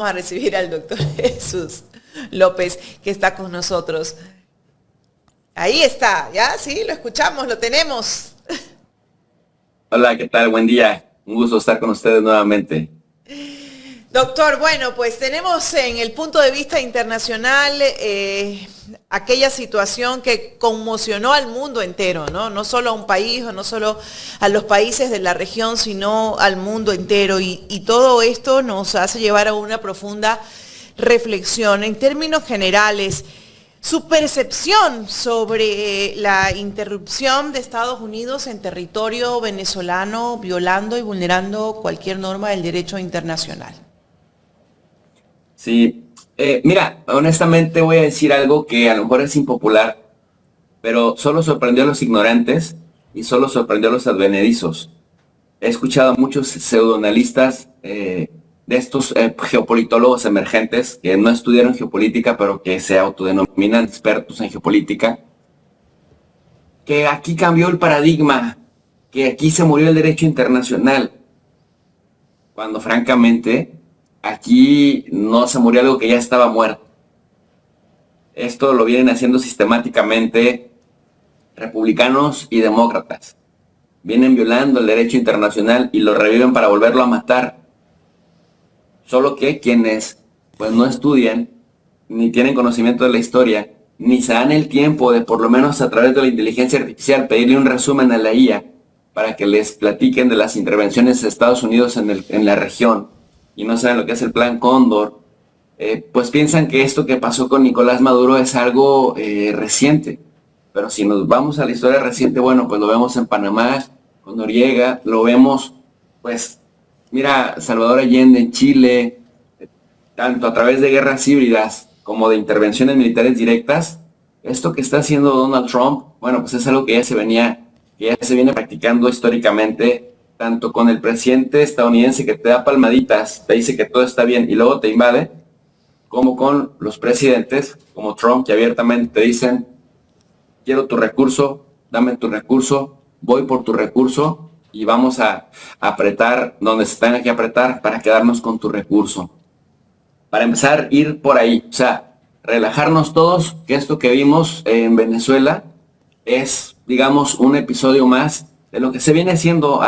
Vamos a recibir al doctor Jesús López, que está con nosotros. Ahí está, ¿ya? Sí, lo escuchamos, lo tenemos. Hola, ¿qué tal? Buen día. Un gusto estar con ustedes nuevamente. Doctor, bueno, pues tenemos en el punto de vista internacional aquella situación que conmocionó al mundo entero, ¿no? No solo a un país o no solo a los países de la región, sino al mundo entero. Y todo esto nos hace llevar a una profunda reflexión. En términos generales, su percepción sobre la interrupción de Estados Unidos en territorio venezolano, violando y vulnerando cualquier norma del derecho internacional. Sí, mira, honestamente voy a decir algo que a lo mejor es impopular, pero solo sorprendió a los ignorantes y solo sorprendió a los advenedizos. He escuchado a muchos pseudoanalistas de estos geopolitólogos emergentes que no estudiaron geopolítica, pero que se autodenominan expertos en geopolítica, que aquí cambió el paradigma, que aquí se murió el derecho internacional, cuando francamente aquí no se murió algo que ya estaba muerto. Esto lo vienen haciendo sistemáticamente republicanos y demócratas. Vienen violando el derecho internacional y lo reviven para volverlo a matar. Solo que quienes pues no estudian, ni tienen conocimiento de la historia, ni se dan el tiempo de por lo menos a través de la inteligencia artificial pedirle un resumen a la IA para que les platiquen de las intervenciones de Estados Unidos en la región, y no saben lo que es el Plan Cóndor, pues piensan que esto que pasó con Nicolás Maduro es algo reciente. Pero si nos vamos a la historia reciente, bueno, pues lo vemos en Panamá, con Noriega, lo vemos, pues, mira, Salvador Allende en Chile, tanto a través de guerras híbridas como de intervenciones militares directas. Esto que está haciendo Donald Trump, bueno, pues es algo que ya se viene practicando históricamente, tanto con el presidente estadounidense que te da palmaditas, te dice que todo está bien y luego te invade, como con los presidentes como Trump, que abiertamente te dicen: quiero tu recurso, dame tu recurso, voy por tu recurso y vamos a apretar donde se tenga que apretar para quedarnos con tu recurso. Para empezar, ir por ahí, o sea, relajarnos todos, que esto que vimos en Venezuela es, digamos, un episodio más de lo que se viene haciendo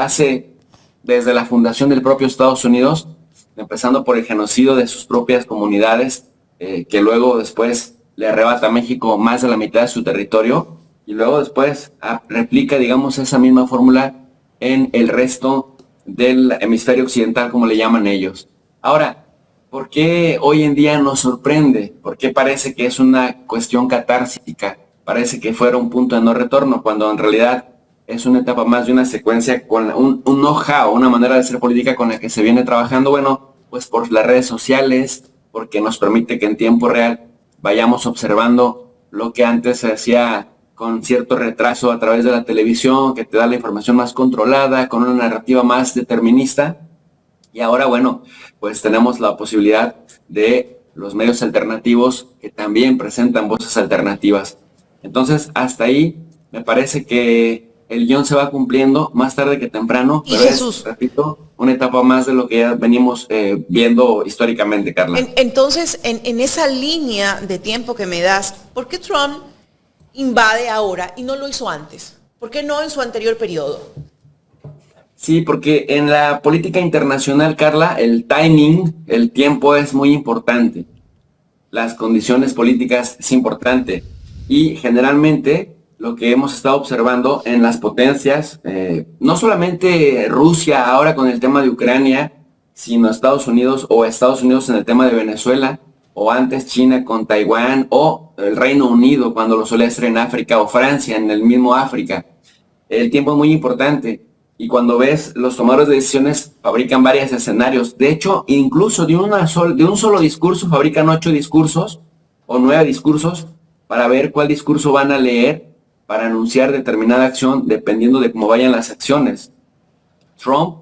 desde la fundación del propio Estados Unidos, empezando por el genocidio de sus propias comunidades, que luego después le arrebata a México más de la mitad de su territorio, y luego después replica, digamos, esa misma fórmula en el resto del hemisferio occidental, como le llaman ellos. Ahora, ¿por qué hoy en día nos sorprende? ¿Por qué parece que es una cuestión catársica? Parece que fuera un punto de no retorno, cuando en realidad es una etapa más de una secuencia con un know-how, una manera de hacer política con la que se viene trabajando, bueno, pues por las redes sociales, porque nos permite que en tiempo real vayamos observando lo que antes se hacía con cierto retraso a través de la televisión, que te da la información más controlada, con una narrativa más determinista. Y ahora, bueno, pues tenemos la posibilidad de los medios alternativos que también presentan voces alternativas. Entonces, hasta ahí me parece que el guión se va cumpliendo más tarde que temprano, pero es, repito, una etapa más de lo que ya venimos viendo históricamente, Carla. Entonces, en esa línea de tiempo que me das, ¿por qué Trump invade ahora y no lo hizo antes? ¿Por qué no en su anterior periodo? Sí, porque en la política internacional, Carla, el timing, el tiempo es muy importante. Las condiciones políticas es importante. Y generalmente lo que hemos estado observando en las potencias, no solamente Rusia ahora con el tema de Ucrania, sino Estados Unidos en el tema de Venezuela, o antes China con Taiwán, o el Reino Unido cuando lo solía hacer en África, o Francia en el mismo África. El tiempo es muy importante. Y cuando ves, los tomadores de decisiones fabrican varios escenarios. De hecho, incluso de un solo discurso fabrican 8 discursos o 9 discursos para ver cuál discurso van a leer para anunciar determinada acción dependiendo de cómo vayan las acciones. Trump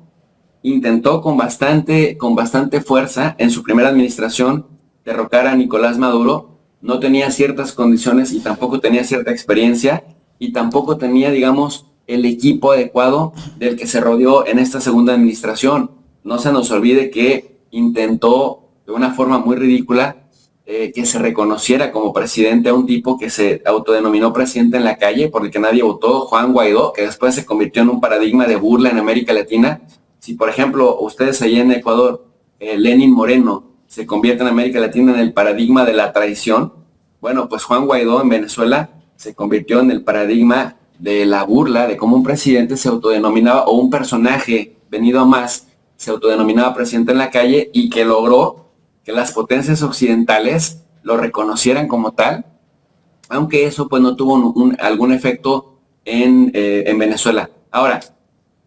intentó con bastante fuerza en su primera administración derrocar a Nicolás Maduro. No tenía ciertas condiciones y tampoco tenía cierta experiencia y tampoco tenía, digamos, el equipo adecuado del que se rodeó en esta segunda administración. No se nos olvide que intentó de una forma muy ridícula, que se reconociera como presidente a un tipo que se autodenominó presidente en la calle, por el que nadie votó, Juan Guaidó, que después se convirtió en un paradigma de burla en América Latina. Si, por ejemplo, ustedes allí en Ecuador, Lenín Moreno se convierte en América Latina en el paradigma de la traición, bueno, pues Juan Guaidó en Venezuela se convirtió en el paradigma de la burla, de cómo un presidente se autodenominaba, o un personaje venido a más, se autodenominaba presidente en la calle, y que logró que las potencias occidentales lo reconocieran como tal, aunque eso pues no tuvo algún efecto en Venezuela. Ahora,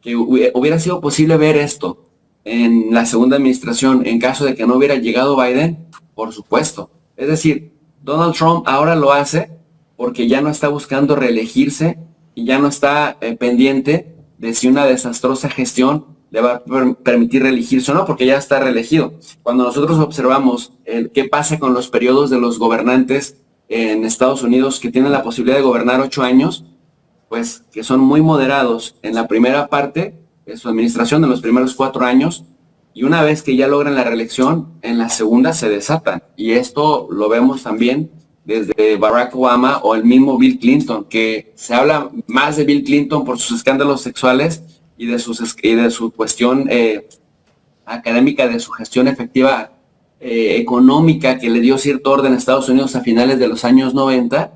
que hubiera sido posible ver esto en la segunda administración en caso de que no hubiera llegado Biden, por supuesto. Es decir, Donald Trump ahora lo hace porque ya no está buscando reelegirse y ya no está pendiente de si una desastrosa gestión le va a permitir reelegirse o no, porque ya está reelegido. Cuando nosotros observamos qué pasa con los periodos de los gobernantes en Estados Unidos que tienen la posibilidad de gobernar 8 años, pues que son muy moderados en la primera parte de su administración, en los primeros 4 años, y una vez que ya logran la reelección, en la segunda se desatan. Y esto lo vemos también desde Barack Obama o el mismo Bill Clinton, que se habla más de Bill Clinton por sus escándalos sexuales y de su cuestión académica, de su gestión efectiva económica, que le dio cierto orden a Estados Unidos a finales de los años 90,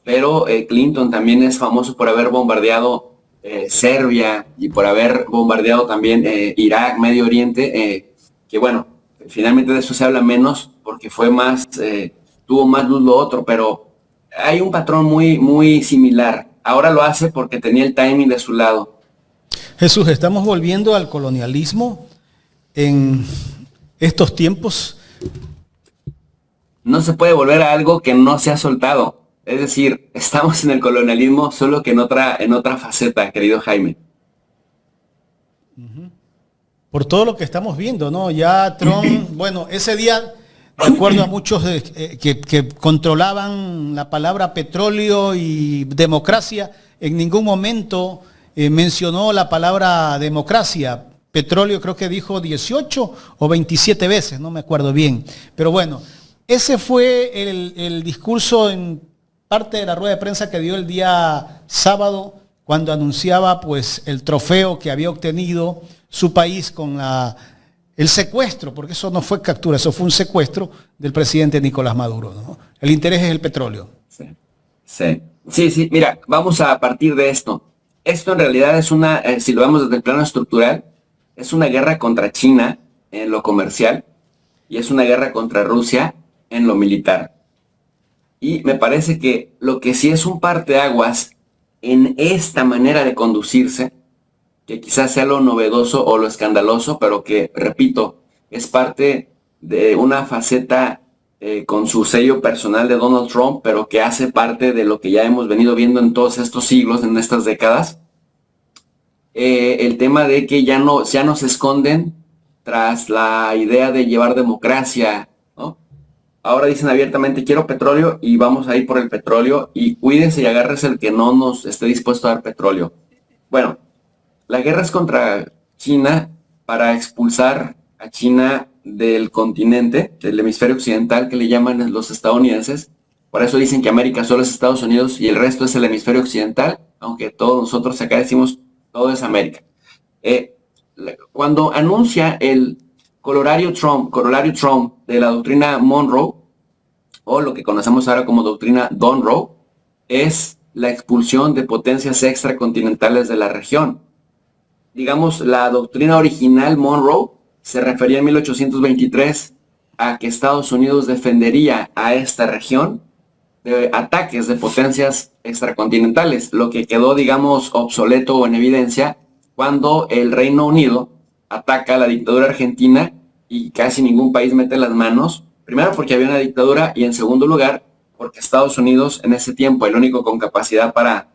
pero Clinton también es famoso por haber bombardeado Serbia y por haber bombardeado también Irak, Medio Oriente, que bueno, finalmente de eso se habla menos porque fue más, tuvo más luz lo otro, pero hay un patrón muy, muy similar. Ahora lo hace porque tenía el timing de su lado. Jesús, ¿estamos volviendo al colonialismo en estos tiempos? No se puede volver a algo que no se ha soltado. Es decir, estamos en el colonialismo, solo que en otra faceta, querido Jaime. Por todo lo que estamos viendo, ¿no? Ya Trump, bueno, ese día, de acuerdo a muchos que controlaban la palabra petróleo y democracia, en ningún momento mencionó la palabra democracia. Petróleo creo que dijo 18 o 27 veces, no me acuerdo bien. Pero bueno, ese fue el discurso en parte de la rueda de prensa que dio el día sábado, cuando anunciaba pues el trofeo que había obtenido su país con el secuestro, porque eso no fue captura, eso fue un secuestro del presidente Nicolás Maduro, ¿no? El interés es el petróleo. Sí, mira, vamos a partir de esto. Esto en realidad es si lo vemos desde el plano estructural, es una guerra contra China en lo comercial y es una guerra contra Rusia en lo militar. Y me parece que lo que sí es un parteaguas en esta manera de conducirse, que quizás sea lo novedoso o lo escandaloso, pero que, repito, es parte de una faceta con su sello personal de Donald Trump, pero que hace parte de lo que ya hemos venido viendo en todos estos siglos, en estas décadas. El tema de que ya no se esconden tras la idea de llevar democracia, ¿no? Ahora dicen abiertamente, quiero petróleo y vamos a ir por el petróleo y cuídense y agárrese el que no nos esté dispuesto a dar petróleo. Bueno, la guerra es contra China para expulsar a China del continente, del hemisferio occidental, que le llaman los estadounidenses. Por eso dicen que América solo es Estados Unidos y el resto es el hemisferio occidental, aunque todos nosotros acá decimos todo es América. Cuando anuncia el corolario Trump de la doctrina Monroe, o lo que conocemos ahora como doctrina Donroe, es la expulsión de potencias extracontinentales de la región. Digamos, la doctrina original Monroe se refería en 1823 a que Estados Unidos defendería a esta región de ataques de potencias extracontinentales, lo que quedó, digamos, obsoleto o en evidencia cuando el Reino Unido ataca a la dictadura argentina y casi ningún país mete las manos, primero porque había una dictadura y en segundo lugar porque Estados Unidos en ese tiempo, el único con capacidad para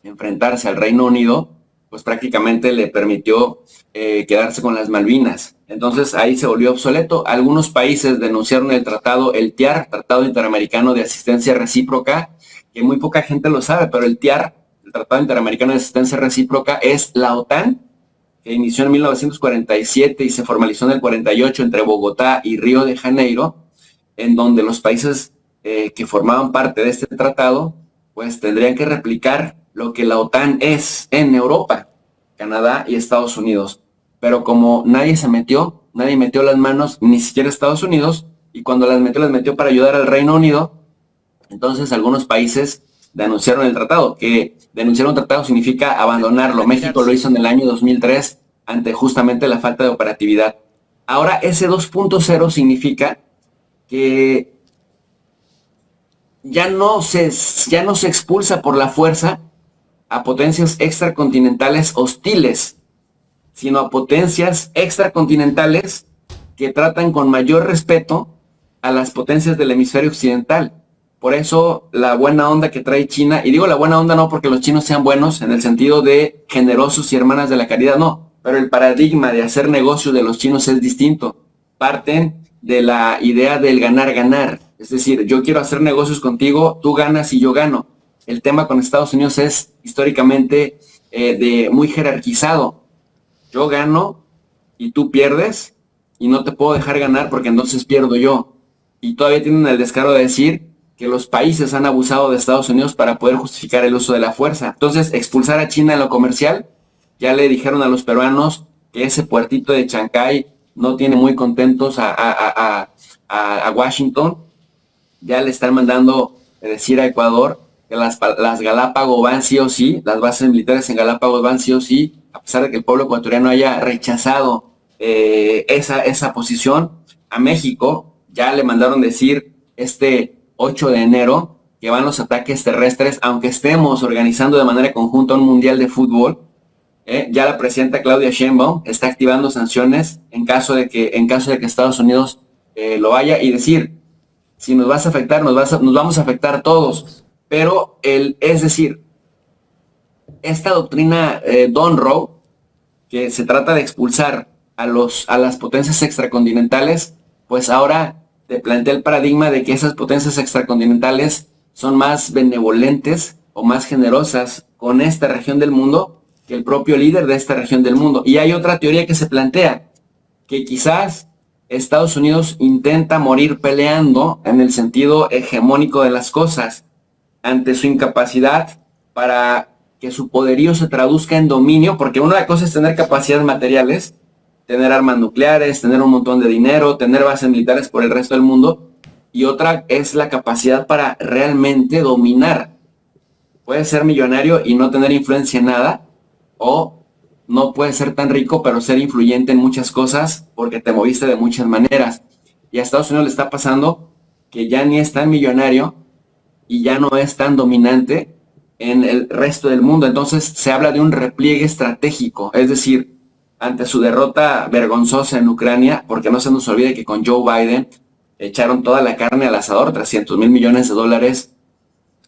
enfrentarse al Reino Unido, pues prácticamente le permitió quedarse con las Malvinas. Entonces ahí se volvió obsoleto. Algunos países denunciaron el TIAR, Tratado Interamericano de Asistencia Recíproca, que muy poca gente lo sabe, pero el TIAR, el Tratado Interamericano de Asistencia Recíproca, es la OTAN que inició en 1947 y se formalizó en el 48 entre Bogotá y Río de Janeiro, en donde los países que formaban parte de este tratado, pues tendrían que replicar lo que la OTAN es en Europa, Canadá y Estados Unidos. Pero como nadie metió las manos, ni siquiera Estados Unidos, y cuando las metió para ayudar al Reino Unido, entonces algunos países denunciaron el tratado, que denunciar un tratado significa abandonarlo. México lo hizo en el año 2003 ante justamente la falta de operatividad. Ahora ese 2.0 significa que ya no se expulsa por la fuerza a potencias extracontinentales hostiles, sino a potencias extracontinentales que tratan con mayor respeto a las potencias del hemisferio occidental. Por eso la buena onda que trae China, y digo la buena onda no porque los chinos sean buenos en el sentido de generosos y hermanas de la caridad, no, pero el paradigma de hacer negocios de los chinos es distinto. Parten de la idea del ganar-ganar, es decir, yo quiero hacer negocios contigo, tú ganas y yo gano. El tema con Estados Unidos es históricamente de muy jerarquizado. Yo gano y tú pierdes y no te puedo dejar ganar porque entonces pierdo yo. Y todavía tienen el descaro de decir que los países han abusado de Estados Unidos para poder justificar el uso de la fuerza. Entonces, expulsar a China en lo comercial, ya le dijeron a los peruanos que ese puertito de Chancay no tiene muy contentos a Washington. Ya le están mandando decir a Ecuador que las Galápagos van sí o sí, las bases militares en Galápagos van sí o sí, a pesar de que el pueblo ecuatoriano haya rechazado esa posición. A México ya le mandaron decir este 8 de enero que van los ataques terrestres, aunque estemos organizando de manera conjunta un mundial de fútbol. Ya la presidenta Claudia Sheinbaum está activando sanciones en caso de que Estados Unidos lo vaya, y decir, si nos vas a afectar, nos vamos a afectar a todos. Pero es decir, esta doctrina Monroe, que se trata de expulsar a las potencias extracontinentales, pues ahora te plantea el paradigma de que esas potencias extracontinentales son más benevolentes o más generosas con esta región del mundo que el propio líder de esta región del mundo. Y hay otra teoría que se plantea, que quizás Estados Unidos intenta morir peleando en el sentido hegemónico de las cosas, ante su incapacidad para que su poderío se traduzca en dominio, porque una cosa es tener capacidades materiales, tener armas nucleares, tener un montón de dinero, tener bases militares por el resto del mundo, y otra es la capacidad para realmente dominar. Puedes ser millonario y no tener influencia en nada, o no puedes ser tan rico pero ser influyente en muchas cosas porque te moviste de muchas maneras. Y a Estados Unidos le está pasando que ya ni es tan millonario y ya no es tan dominante en el resto del mundo. Entonces se habla de un repliegue estratégico, es decir, ante su derrota vergonzosa en Ucrania, porque no se nos olvide que con Joe Biden echaron toda la carne al asador, $300 millones,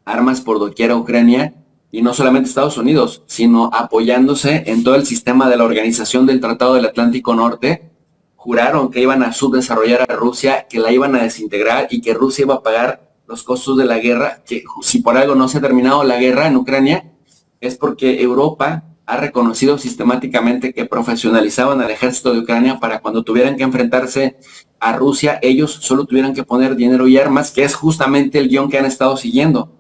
armas por doquier a Ucrania, y no solamente Estados Unidos, sino apoyándose en todo el sistema de la Organización del Tratado del Atlántico Norte. Juraron que iban a subdesarrollar a Rusia, que la iban a desintegrar y que Rusia iba a pagar los costos de la guerra, que si por algo no se ha terminado la guerra en Ucrania, es porque Europa ha reconocido sistemáticamente que profesionalizaban al ejército de Ucrania para cuando tuvieran que enfrentarse a Rusia, ellos solo tuvieran que poner dinero y armas, que es justamente el guión que han estado siguiendo.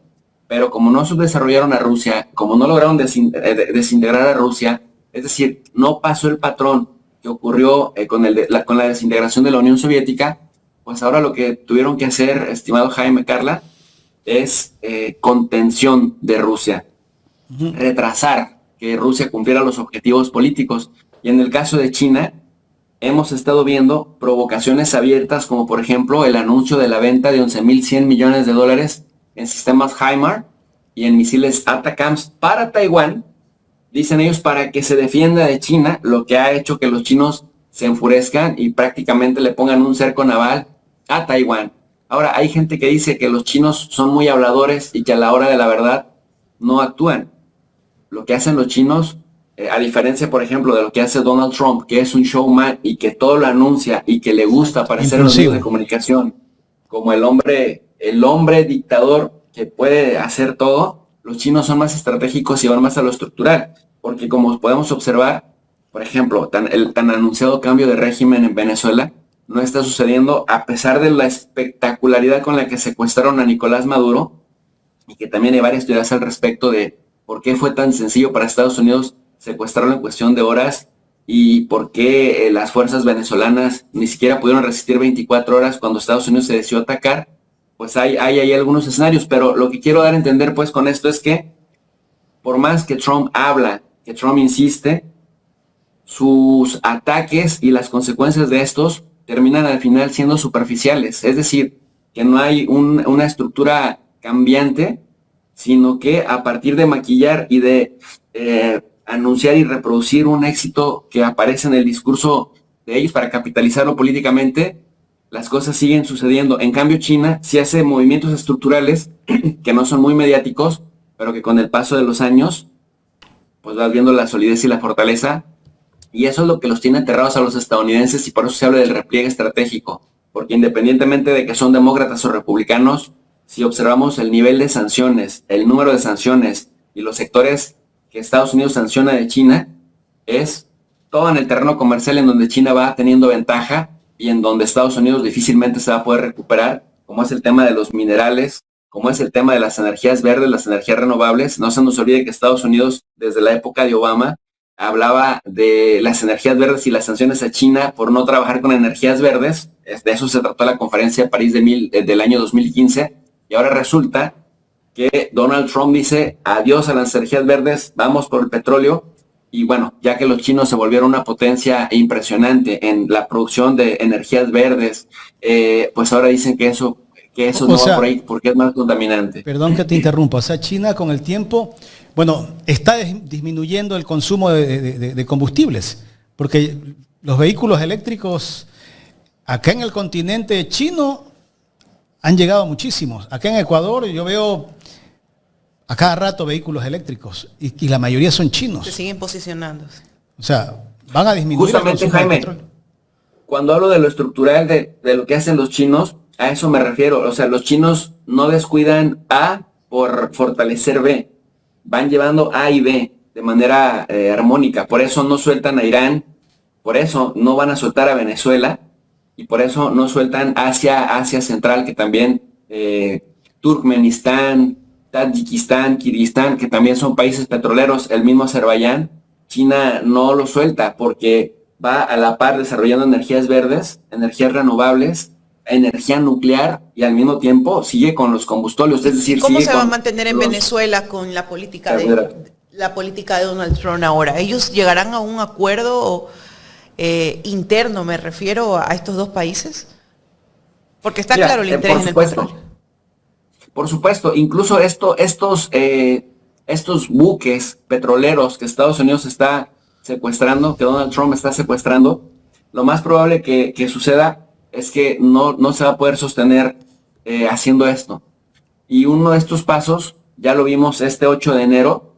Pero como no subdesarrollaron a Rusia, como no lograron desintegrar a Rusia, es decir, no pasó el patrón que ocurrió con la desintegración de la Unión Soviética, pues ahora lo que tuvieron que hacer, estimado Jaime, Carla, es contención de Rusia, retrasar que Rusia cumpliera los objetivos políticos. Y en el caso de China, hemos estado viendo provocaciones abiertas, como por ejemplo el anuncio de la venta de $11,100 millones en sistemas HIMARS y en misiles ATACMS para Taiwán, dicen ellos, para que se defienda de China, lo que ha hecho que los chinos se enfurezcan y prácticamente le pongan un cerco naval a Taiwán. Ahora, hay gente que dice que los chinos son muy habladores y que a la hora de la verdad no actúan. Lo que hacen los chinos, a diferencia, por ejemplo, de lo que hace Donald Trump, que es un showman y que todo lo anuncia y que le gusta aparecer en los medios de comunicación como el hombre dictador que puede hacer todo, los chinos son más estratégicos y van más a lo estructural, porque como podemos observar, por ejemplo, el tan anunciado cambio de régimen en Venezuela no está sucediendo a pesar de la espectacularidad con la que secuestraron a Nicolás Maduro, y que también hay varias teorías al respecto de por qué fue tan sencillo para Estados Unidos secuestrarlo en cuestión de horas y por qué las fuerzas venezolanas ni siquiera pudieron resistir 24 horas cuando Estados Unidos se decidió atacar. Pues hay algunos escenarios, pero lo que quiero dar a entender pues con esto es que por más que Trump habla, que Trump insiste, sus ataques y las consecuencias de estos terminan al final siendo superficiales. Es decir, que no hay una estructura cambiante, sino que a partir de maquillar y de anunciar y reproducir un éxito que aparece en el discurso de ellos para capitalizarlo políticamente, las cosas siguen sucediendo. En cambio, China sí hace movimientos estructurales que no son muy mediáticos, pero que con el paso de los años, pues vas viendo la solidez y la fortaleza, y eso es lo que los tiene aterrados a los estadounidenses, y por eso se habla del repliegue estratégico, porque independientemente de que son demócratas o republicanos, si observamos el nivel de sanciones, el número de sanciones y los sectores que Estados Unidos sanciona de China, es todo en el terreno comercial en donde China va teniendo ventaja y en donde Estados Unidos difícilmente se va a poder recuperar, como es el tema de los minerales, como es el tema de las energías verdes, las energías renovables. No se nos olvide que Estados Unidos, desde la época de Obama, hablaba de las energías verdes y las sanciones a China por no trabajar con energías verdes. De eso se trató la conferencia de París del año 2015. Y ahora resulta que Donald Trump dice adiós a las energías verdes, vamos por el petróleo. Y bueno, ya que los chinos se volvieron una potencia impresionante en la producción de energías verdes, pues ahora dicen que eso no va por ahí porque es más contaminante. Perdón que te interrumpa. O sea, China con el tiempo, bueno, está disminuyendo el consumo de combustibles, porque los vehículos eléctricos acá en el continente chino han llegado muchísimos. Acá en Ecuador yo veo a cada rato vehículos eléctricos y la mayoría son chinos. Se siguen posicionándose. O sea, van a disminuir justamente, el consumo Jaime, de petróleo. Cuando hablo de lo estructural, de lo que hacen los chinos, a eso me refiero. O sea, los chinos no descuidan A por fortalecer B. Van llevando A y B de manera armónica. Por eso no sueltan a Irán, por eso no van a soltar a Venezuela, y por eso no sueltan Asia Central, que también Turkmenistán, Tayikistán, Kirguistán, que también son países petroleros, el mismo Azerbaiyán. China no lo suelta porque va a la par desarrollando energías verdes, energías renovables, energía nuclear, y al mismo tiempo sigue con los combustibles. Es decir, ¿cómo sigue se va a con mantener en los- Venezuela con la política de Donald Trump ahora? ¿Ellos llegarán a un acuerdo interno, me refiero a estos dos países? Porque está Mira, claro el interés en el petróleo. Por supuesto, incluso estos buques petroleros que Estados Unidos está secuestrando, que Donald Trump está secuestrando, lo más probable que suceda es que no se va a poder sostener haciendo esto. Y uno de estos pasos, ya lo vimos el 8 de enero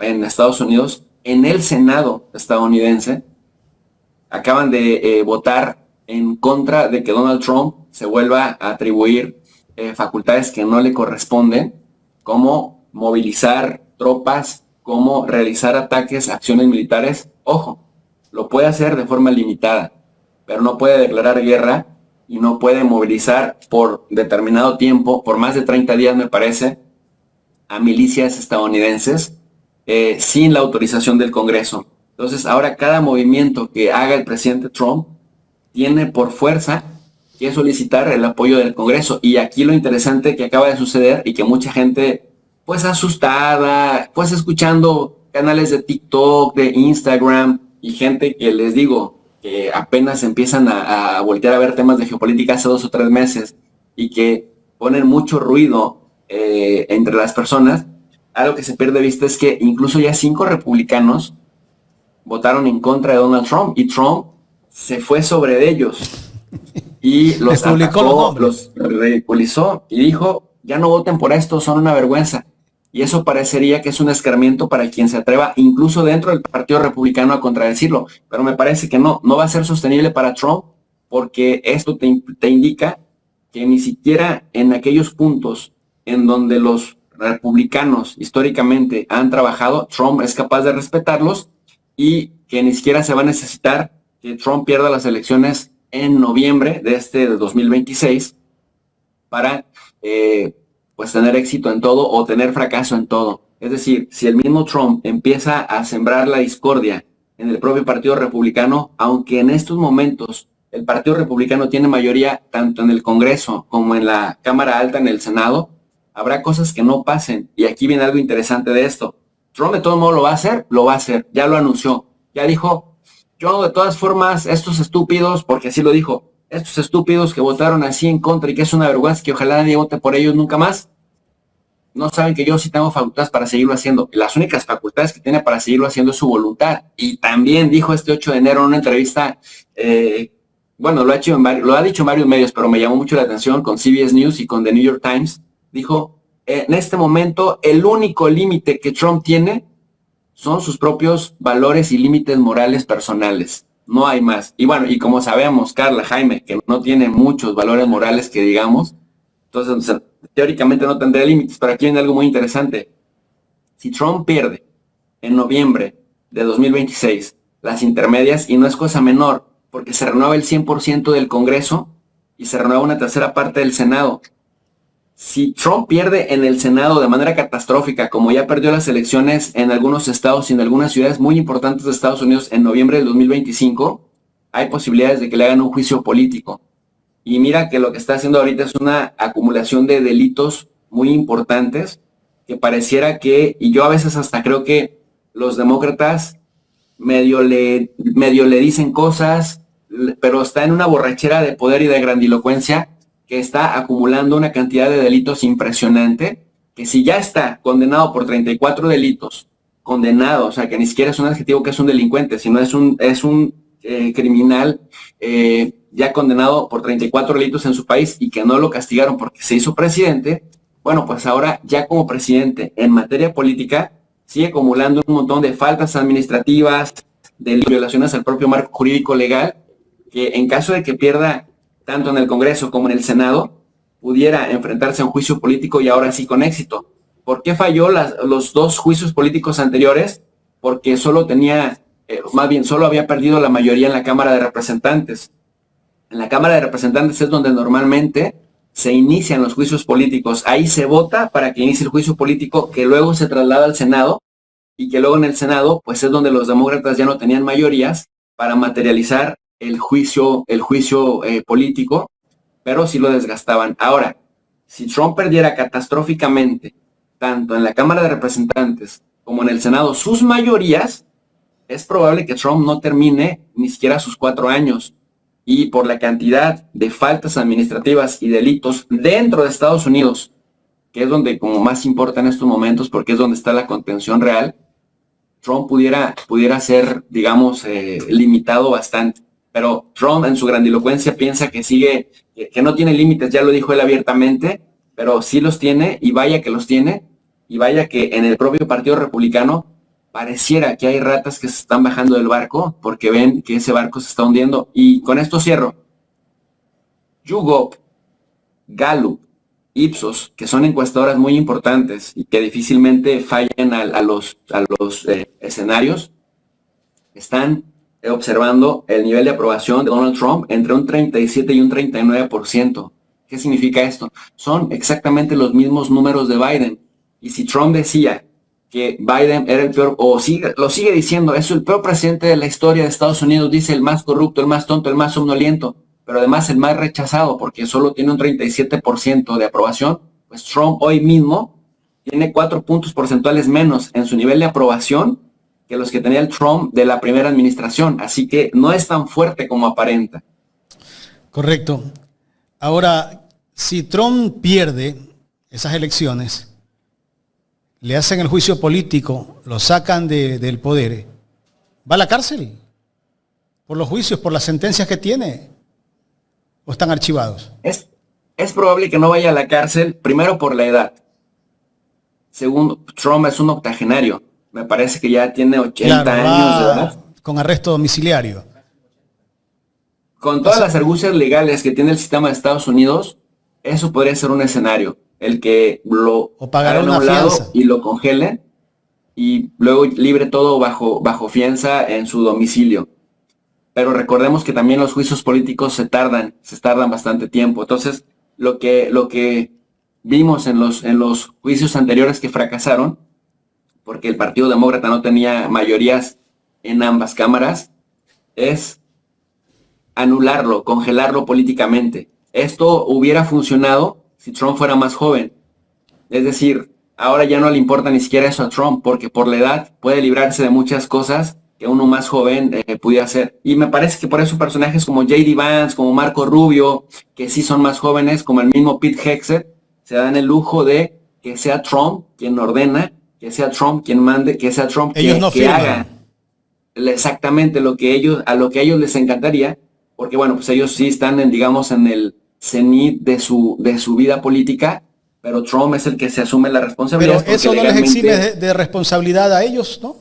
en Estados Unidos, en el Senado estadounidense, acaban de votar en contra de que Donald Trump se vuelva a atribuir facultades que no le corresponden, como movilizar tropas, como realizar ataques, acciones militares. Ojo, lo puede hacer de forma limitada, pero no puede declarar guerra y no puede movilizar por determinado tiempo, por más de 30 días me parece, a milicias estadounidenses sin la autorización del Congreso. Entonces ahora cada movimiento que haga el presidente Trump tiene por fuerza que solicitar el apoyo del Congreso. Y aquí lo interesante que acaba de suceder y que mucha gente pues asustada, pues escuchando canales de TikTok, de Instagram, y gente que les digo que apenas empiezan a voltear a ver temas de geopolítica hace 2 o 3 meses y que ponen mucho ruido entre las personas. Algo que se pierde de vista es que incluso ya 5 republicanos votaron en contra de Donald Trump, y Trump se fue sobre ellos y los atacó, los ridiculizó y dijo, ya no voten por esto, son una vergüenza. Y eso parecería que es un escarmiento para quien se atreva, incluso dentro del Partido Republicano, a contradecirlo. Pero me parece que no va a ser sostenible para Trump, porque esto te indica que ni siquiera en aquellos puntos en donde los republicanos históricamente han trabajado, Trump es capaz de respetarlos, y que ni siquiera se va a necesitar que Trump pierda las elecciones en noviembre de 2026 para pues tener éxito en todo o tener fracaso en todo. Es decir, si el mismo Trump empieza a sembrar la discordia en el propio Partido Republicano, aunque en estos momentos el Partido Republicano tiene mayoría tanto en el Congreso como en la Cámara Alta, en el Senado, habrá cosas que no pasen. Y aquí viene algo interesante de esto. Trump de todo modo lo va a hacer, ya lo anunció, ya dijo, yo de todas formas, estos estúpidos, porque así lo dijo, estos estúpidos que votaron así en contra y que es una vergüenza que ojalá nadie vote por ellos nunca más, no saben que yo sí tengo facultades para seguirlo haciendo. Las únicas facultades que tiene para seguirlo haciendo es su voluntad. Y también dijo este 8 de enero en una entrevista, bueno, lo ha dicho en varios medios, pero me llamó mucho la atención con CBS News y con The New York Times. Dijo, en este momento el único límite que Trump tiene son sus propios valores y límites morales personales. No hay más. Y bueno, y como sabemos, Carla, Jaime, que no tiene muchos valores morales que digamos, entonces teóricamente no tendría límites. Pero aquí viene algo muy interesante. Si Trump pierde en noviembre de 2026 las intermedias, y no es cosa menor, porque se renueva el 100% del Congreso y se renueva una tercera parte del Senado. Si Trump pierde en el Senado de manera catastrófica, como ya perdió las elecciones en algunos estados y en algunas ciudades muy importantes de Estados Unidos en noviembre del 2025, hay posibilidades de que le hagan un juicio político. Y mira que lo que está haciendo ahorita es una acumulación de delitos muy importantes que pareciera que, y yo a veces hasta creo que los demócratas medio le dicen cosas, pero está en una borrachera de poder y de grandilocuencia que está acumulando una cantidad de delitos impresionante, que si ya está condenado por 34 delitos, condenado, o sea, que ni siquiera es un adjetivo que es un delincuente, sino es un criminal ya condenado por 34 delitos en su país y que no lo castigaron porque se hizo presidente, bueno, pues ahora ya como presidente en materia política sigue acumulando un montón de faltas administrativas, de violaciones al propio marco jurídico legal, que en caso de que pierda tanto en el Congreso como en el Senado, pudiera enfrentarse a un juicio político y ahora sí con éxito. ¿Por qué falló los dos juicios políticos anteriores? Porque solo había perdido la mayoría en la Cámara de Representantes. En la Cámara de Representantes es donde normalmente se inician los juicios políticos. Ahí se vota para que inicie el juicio político, que luego se traslada al Senado, y que luego en el Senado, pues es donde los demócratas ya no tenían mayorías para materializar el juicio político, pero sí lo desgastaban. Ahora, si Trump perdiera catastróficamente, tanto en la Cámara de Representantes como en el Senado, sus mayorías, es probable que Trump no termine ni siquiera sus 4 años. Y por la cantidad de faltas administrativas y delitos dentro de Estados Unidos, que es donde como más importa en estos momentos, porque es donde está la contención real, Trump pudiera ser, digamos, limitado bastante. Pero Trump en su grandilocuencia piensa que no tiene límites, ya lo dijo él abiertamente, pero sí los tiene, y vaya que los tiene, y vaya que en el propio Partido Republicano pareciera que hay ratas que se están bajando del barco porque ven que ese barco se está hundiendo. Y con esto cierro. YouGov, Gallup, Ipsos, que son encuestadoras muy importantes y que difícilmente fallan a los escenarios, están observando el nivel de aprobación de Donald Trump entre un 37 y un 39%. ¿Qué significa esto? Son exactamente los mismos números de Biden. Y si Trump decía que Biden era el peor, lo sigue diciendo, es el peor presidente de la historia de Estados Unidos, dice el más corrupto, el más tonto, el más somnoliento, pero además el más rechazado, porque solo tiene un 37% de aprobación, pues Trump hoy mismo tiene 4 puntos porcentuales menos en su nivel de aprobación que los que tenía el Trump de la primera administración. Así que no es tan fuerte como aparenta. Correcto. Ahora, si Trump pierde esas elecciones, le hacen el juicio político, lo sacan del poder, ¿va a la cárcel? ¿Por los juicios, por las sentencias que tiene? ¿O están archivados? Es probable que no vaya a la cárcel, primero por la edad. Segundo, Trump es un octogenario. Me parece que ya tiene 80 años de edad. Con arresto domiciliario. Con todas las argucias legales que tiene el sistema de Estados Unidos, eso podría ser un escenario. El que lo o pagar hagan una a un lado fianza y lo congelen. y luego libre todo bajo fianza en su domicilio. Pero recordemos que también los juicios políticos se tardan bastante tiempo. Entonces, lo que vimos en los juicios anteriores que fracasaron, porque el Partido Demócrata no tenía mayorías en ambas cámaras, es anularlo, congelarlo políticamente. Esto hubiera funcionado si Trump fuera más joven. Es decir, ahora ya no le importa ni siquiera eso a Trump, porque por la edad puede librarse de muchas cosas que uno más joven pudiera hacer. Y me parece que por eso personajes como J.D. Vance, como Marco Rubio, que sí son más jóvenes, como el mismo Pete Hegseth, se dan el lujo de que sea Trump quien ordena, que sea Trump quien mande, que sea Trump que haga exactamente a lo que a ellos les encantaría, porque bueno, pues ellos sí están en el cenit de su vida política, pero Trump es el que se asume la responsabilidad. Pero eso no les exime de responsabilidad a ellos, ¿no?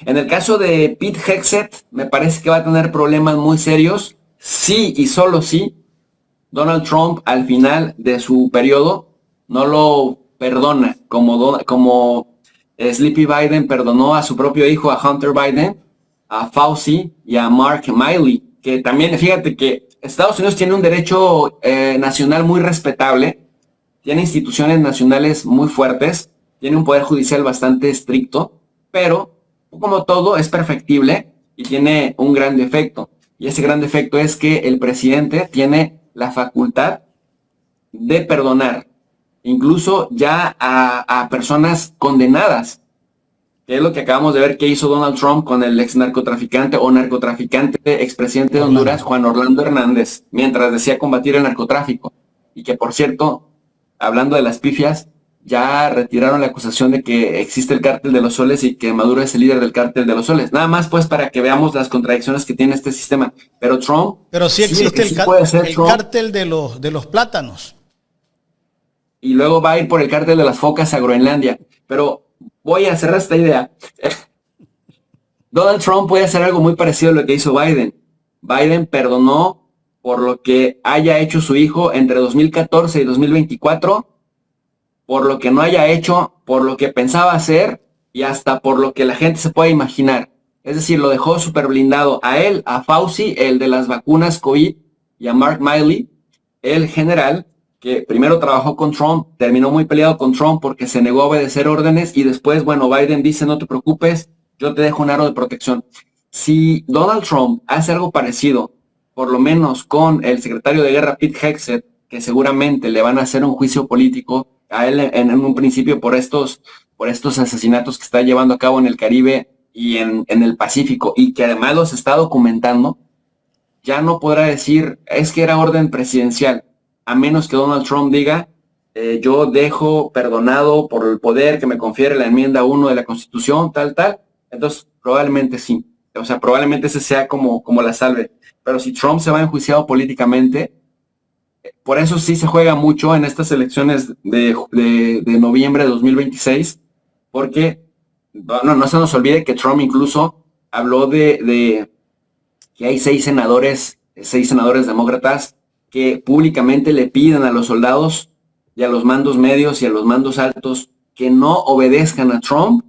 En el caso de Pete Hegseth, me parece que va a tener problemas muy serios, sí y solo sí Donald Trump al final de su periodo no lo perdona, como Sleepy Biden perdonó a su propio hijo, a Hunter Biden, a Fauci y a Mark Milley, que también, fíjate que Estados Unidos tiene un derecho nacional muy respetable, tiene instituciones nacionales muy fuertes, tiene un poder judicial bastante estricto, pero como todo es perfectible y tiene un gran defecto. Y ese gran defecto es que el presidente tiene la facultad de perdonar, incluso ya a personas condenadas, que es lo que acabamos de ver que hizo Donald Trump con el ex narcotraficante expresidente de Honduras, Juan Orlando Hernández, mientras decía combatir el narcotráfico. Y que, por cierto, hablando de las pifias, ya retiraron la acusación de que existe el cártel de los soles y que Maduro es el líder del cártel de los soles. Nada más pues para que veamos las contradicciones que tiene este sistema. Pero Trump... Pero sí existe el cártel de los plátanos. Y luego va a ir por el cártel de las focas a Groenlandia. Pero voy a cerrar esta idea. Donald Trump puede hacer algo muy parecido a lo que hizo Biden. Biden perdonó por lo que haya hecho su hijo entre 2014 y 2024, por lo que no haya hecho, por lo que pensaba hacer y hasta por lo que la gente se puede imaginar. Es decir, lo dejó súper blindado a él, a Fauci, el de las vacunas COVID, y a Mark Milley, el general, que primero trabajó con Trump, terminó muy peleado con Trump porque se negó a obedecer órdenes y después, bueno, Biden dice, no te preocupes, yo te dejo un aro de protección. Si Donald Trump hace algo parecido, por lo menos con el secretario de guerra Pete Hegseth, que seguramente le van a hacer un juicio político a él en un principio por estos asesinatos que está llevando a cabo en el Caribe y en el Pacífico, y que además los está documentando, ya no podrá decir, es que era orden presidencial, a menos que Donald Trump diga, yo dejo perdonado por el poder que me confiere la enmienda 1 de la Constitución, tal. Entonces, probablemente sí. O sea, probablemente ese sea como la salve. Pero si Trump se va enjuiciado políticamente, por eso sí se juega mucho en estas elecciones de noviembre de 2026, porque no se nos olvide que Trump incluso habló de que hay 6 senadores demócratas que públicamente le piden a los soldados y a los mandos medios y a los mandos altos que no obedezcan a Trump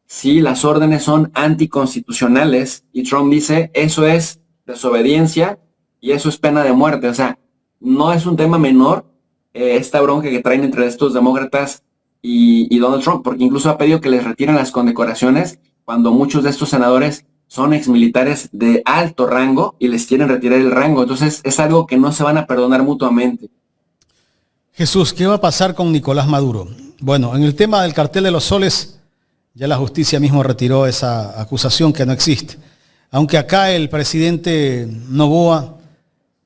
si las órdenes son anticonstitucionales, y Trump dice, eso es desobediencia y eso es pena de muerte. O sea, no es un tema menor esta bronca que traen entre estos demócratas y Donald Trump, porque incluso ha pedido que les retiren las condecoraciones cuando muchos de estos senadores son exmilitares de alto rango y les quieren retirar el rango. Entonces es algo que no se van a perdonar mutuamente. Jesús, ¿qué va a pasar con Nicolás Maduro? Bueno, en el tema del cartel de los soles, ya la justicia mismo retiró esa acusación que no existe. Aunque acá el presidente Noboa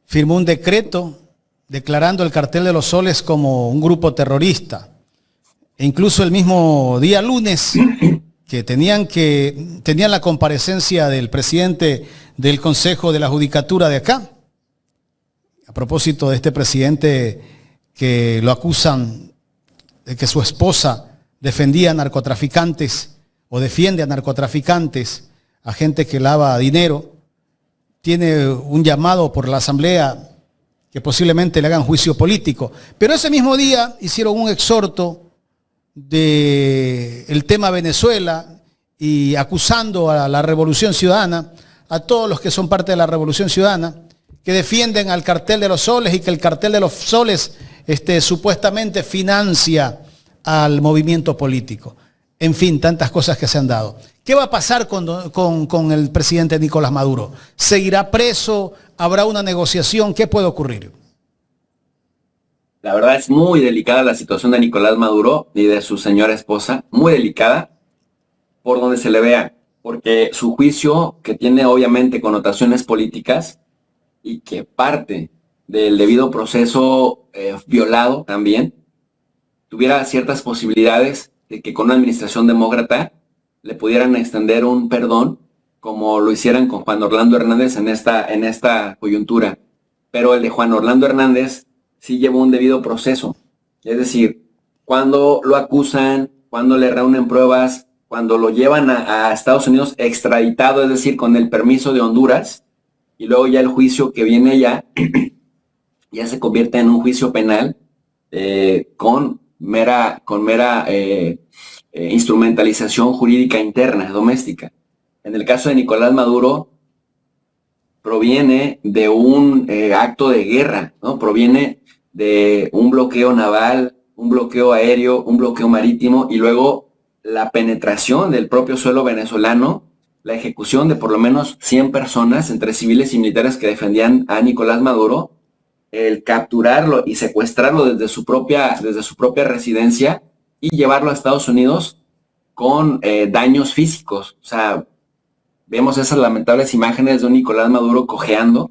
firmó un decreto declarando el cartel de los soles como un grupo terrorista. E incluso el mismo día lunes, que tenían la comparecencia del presidente del Consejo de la Judicatura de acá, a propósito de este presidente que lo acusan de que su esposa defendía a narcotraficantes o defiende a narcotraficantes, a gente que lava dinero, tiene un llamado por la Asamblea que posiblemente le hagan juicio político. Pero ese mismo día hicieron un exhorto de el tema Venezuela y acusando a la Revolución Ciudadana, a todos los que son parte de la Revolución Ciudadana, que defienden al cartel de los soles y que el cartel de los soles supuestamente financia al movimiento político. En fin, tantas cosas que se han dado. ¿Qué va a pasar con el presidente Nicolás Maduro? ¿Seguirá preso? ¿Habrá una negociación? ¿Qué puede ocurrir? La verdad es muy delicada la situación de Nicolás Maduro y de su señora esposa, muy delicada por donde se le vea, porque su juicio, que tiene obviamente connotaciones políticas y que parte del debido proceso violado también, tuviera ciertas posibilidades de que con una administración demócrata le pudieran extender un perdón, como lo hicieran con Juan Orlando Hernández en esta coyuntura. Pero el de Juan Orlando Hernández sí llevó un debido proceso. Es decir, cuando lo acusan, cuando le reúnen pruebas, cuando lo llevan a Estados Unidos extraditado, es decir, con el permiso de Honduras, y luego ya el juicio que viene ya se convierte en un juicio penal con mera instrumentalización jurídica interna, doméstica. En el caso de Nicolás Maduro, proviene de un acto de guerra, ¿no? Proviene de un bloqueo naval, un bloqueo aéreo, un bloqueo marítimo y luego la penetración del propio suelo venezolano, la ejecución de por lo menos 100 personas, entre civiles y militares que defendían a Nicolás Maduro, el capturarlo y secuestrarlo desde su propia residencia y llevarlo a Estados Unidos con daños físicos. O sea, vemos esas lamentables imágenes de un Nicolás Maduro cojeando,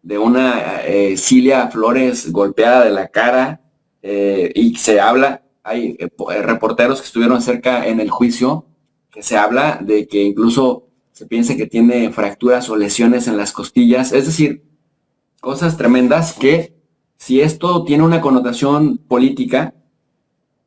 de una Cilia Flores golpeada de la cara, y se habla, hay reporteros que estuvieron cerca en el juicio, que se habla de que incluso se piensa que tiene fracturas o lesiones en las costillas, es decir, cosas tremendas que si esto tiene una connotación política,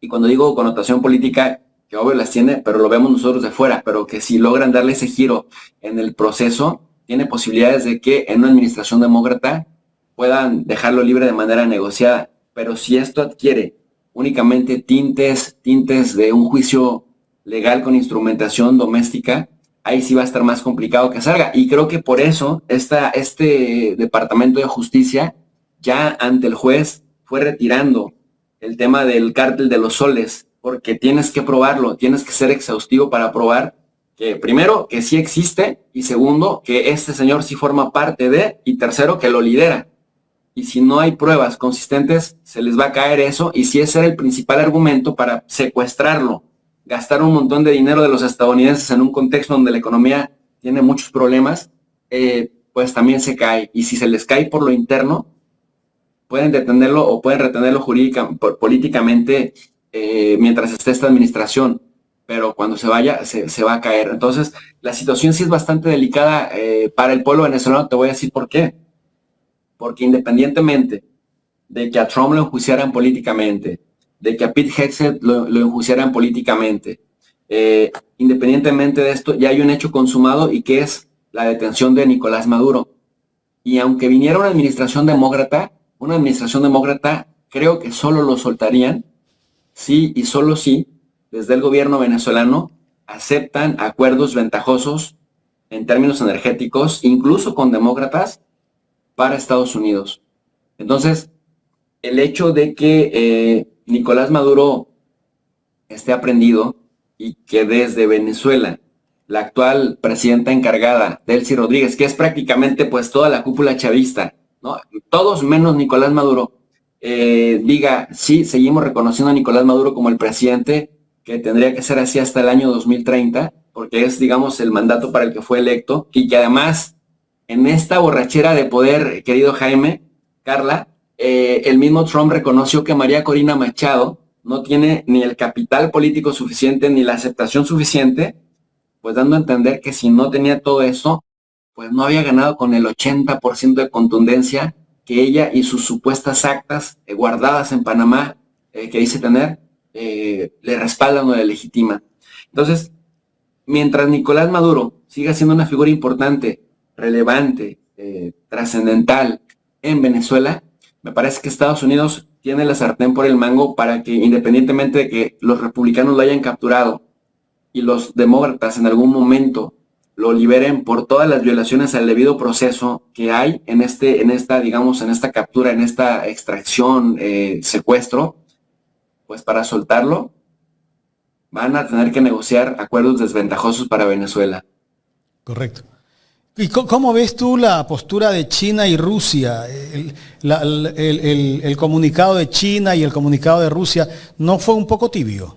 y cuando digo connotación política, que obvio las tiene, pero lo vemos nosotros de fuera, pero que si logran darle ese giro en el proceso, tiene posibilidades de que en una administración demócrata puedan dejarlo libre de manera negociada. Pero si esto adquiere únicamente tintes de un juicio legal con instrumentación doméstica, ahí sí va a estar más complicado que salga. Y creo que por eso este Departamento de Justicia ya ante el juez fue retirando el tema del cártel de los soles, porque tienes que probarlo, tienes que ser exhaustivo para probar que primero, que sí existe, y segundo, que este señor sí forma parte de, y tercero, que lo lidera. Y si no hay pruebas consistentes, se les va a caer eso, y si ese era el principal argumento para secuestrarlo, gastar un montón de dinero de los estadounidenses en un contexto donde la economía tiene muchos problemas, pues también se cae. Y si se les cae por lo interno, pueden detenerlo o pueden retenerlo políticamente mientras esté esta administración, pero cuando se vaya, se va a caer. Entonces, la situación sí es bastante delicada para el pueblo venezolano. Te voy a decir por qué. Porque independientemente de que a Trump lo enjuiciaran políticamente, de que a Pete Hegseth lo enjuiciaran políticamente, independientemente de esto, ya hay un hecho consumado y que es la detención de Nicolás Maduro. Y aunque viniera una administración demócrata, creo que solo lo soltarían sí y solo sí, desde el gobierno venezolano, aceptan acuerdos ventajosos en términos energéticos, incluso con demócratas, para Estados Unidos. Entonces, el hecho de que Nicolás Maduro esté aprendido y que desde Venezuela, la actual presidenta encargada, Delcy Rodríguez, que es prácticamente pues toda la cúpula chavista, ¿no? Todos menos Nicolás Maduro, diga, sí, seguimos reconociendo a Nicolás Maduro como el presidente, que tendría que ser así hasta el año 2030, porque es, digamos, el mandato para el que fue electo, y que además, en esta borrachera de poder, querido Jaime, Carla, el mismo Trump reconoció que María Corina Machado no tiene ni el capital político suficiente, ni la aceptación suficiente, pues dando a entender que si no tenía todo eso, pues no había ganado con el 80% de contundencia que ella y sus supuestas actas guardadas en Panamá, que dice tener, le respaldan o le legitiman. Entonces, mientras Nicolás Maduro siga siendo una figura importante, relevante, trascendental en Venezuela, me parece que Estados Unidos tiene la sartén por el mango para que, independientemente de que los republicanos lo hayan capturado y los demócratas en algún momento lo liberen por todas las violaciones al debido proceso que hay en esta captura, en esta extracción, secuestro, pues para soltarlo van a tener que negociar acuerdos desventajosos para Venezuela. Correcto. ¿Y cómo ves tú la postura de China y Rusia? El comunicado de China y el comunicado de Rusia, ¿no fue un poco tibio?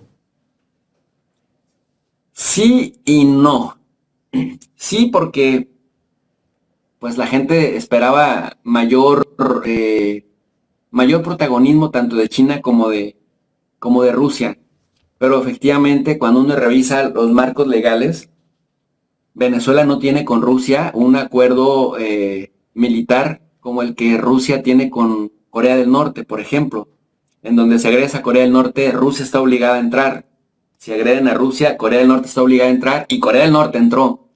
Sí y no. Sí, porque pues la gente esperaba mayor protagonismo tanto de China como de Rusia. Pero efectivamente, cuando uno revisa los marcos legales, Venezuela no tiene con Rusia un acuerdo militar como el que Rusia tiene con Corea del Norte, por ejemplo, en donde se agrede a Corea del Norte, Rusia está obligada a entrar. Si agreden a Rusia, Corea del Norte está obligada a entrar y Corea del Norte entró.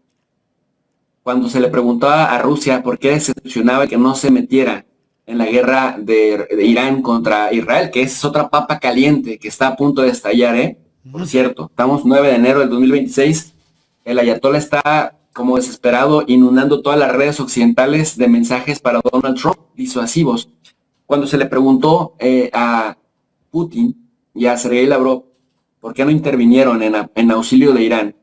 Cuando se le preguntaba a Rusia por qué decepcionaba que no se metiera en la guerra de Irán contra Israel, que esa es otra papa caliente que está a punto de estallar, Por cierto, estamos 9 de enero del 2026, el ayatollah está como desesperado inundando todas las redes occidentales de mensajes para Donald Trump disuasivos. Cuando se le preguntó a Putin y a Sergei Lavrov por qué no intervinieron en auxilio de Irán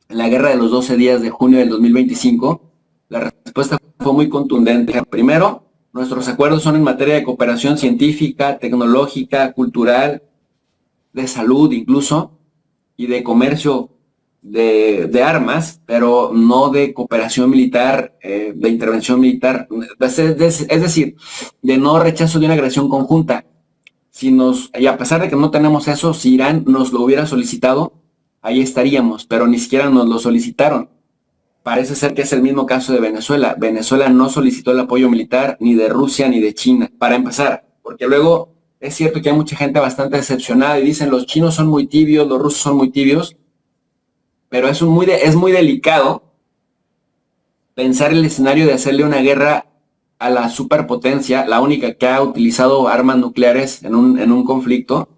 en la guerra de los 12 días de junio del 2025, la respuesta fue muy contundente. Primero, nuestros acuerdos son en materia de cooperación científica, tecnológica, cultural, de salud incluso, y de comercio de armas, pero no de cooperación militar, de intervención militar, es decir, de no rechazo de una agresión conjunta. Y a pesar de que no tenemos eso, si Irán nos lo hubiera solicitado, ahí estaríamos, pero ni siquiera nos lo solicitaron. Parece ser que es el mismo caso de Venezuela. Venezuela no solicitó el apoyo militar ni de Rusia ni de China, para empezar, porque luego es cierto que hay mucha gente bastante decepcionada y dicen los chinos son muy tibios, los rusos son muy tibios, pero es muy delicado pensar el escenario de hacerle una guerra a la superpotencia, la única que ha utilizado armas nucleares en un conflicto.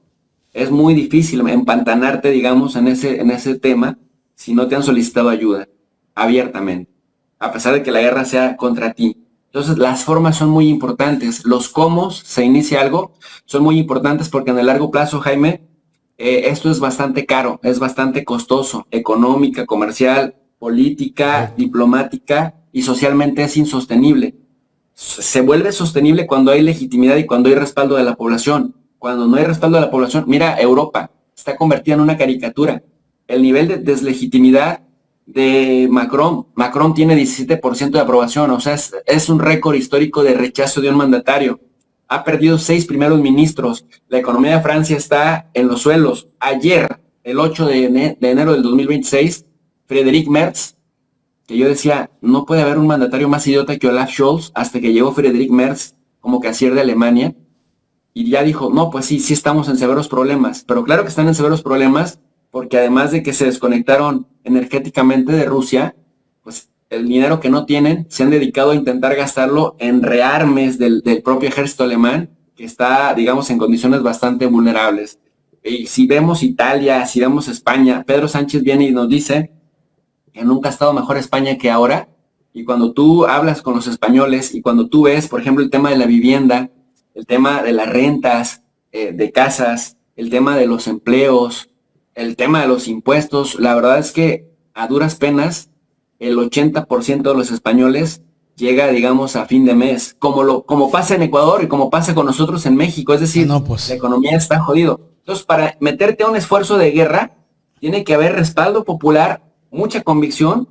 Es muy difícil empantanarte, digamos, en ese tema si no te han solicitado ayuda abiertamente, a pesar de que la guerra sea contra ti. Entonces, las formas son muy importantes. Los cómo se inicia algo son muy importantes porque en el largo plazo, Jaime, esto es bastante caro, es bastante costoso, económica, comercial, política, diplomática y socialmente es insostenible. Se vuelve sostenible cuando hay legitimidad y cuando hay respaldo de la población. Cuando no hay respaldo de la población, mira, Europa está convertida en una caricatura. El nivel de deslegitimidad de Macron tiene 17% de aprobación, o sea, es un récord histórico de rechazo de un mandatario. Ha perdido 6 primeros ministros. La economía de Francia está en los suelos. Ayer, el 8 de enero del 2026, Friedrich Merz, que yo decía, no puede haber un mandatario más idiota que Olaf Scholz, hasta que llegó Friedrich Merz como canciller de Alemania, y ya dijo, no, pues sí estamos en severos problemas, pero claro que están en severos problemas, porque además de que se desconectaron energéticamente de Rusia, pues el dinero que no tienen se han dedicado a intentar gastarlo en rearmes del propio ejército alemán, que está, digamos, en condiciones bastante vulnerables. Y si vemos Italia, si vemos España, Pedro Sánchez viene y nos dice que nunca ha estado mejor España que ahora, y cuando tú hablas con los españoles y cuando tú ves, por ejemplo, el tema de la vivienda, el tema de las rentas de casas, el tema de los empleos, el tema de los impuestos, la verdad es que a duras penas el 80% de los españoles llega, digamos, a fin de mes, como pasa en Ecuador y como pasa con nosotros en México, es decir, la economía está jodido. Entonces, para meterte a un esfuerzo de guerra, tiene que haber respaldo popular, mucha convicción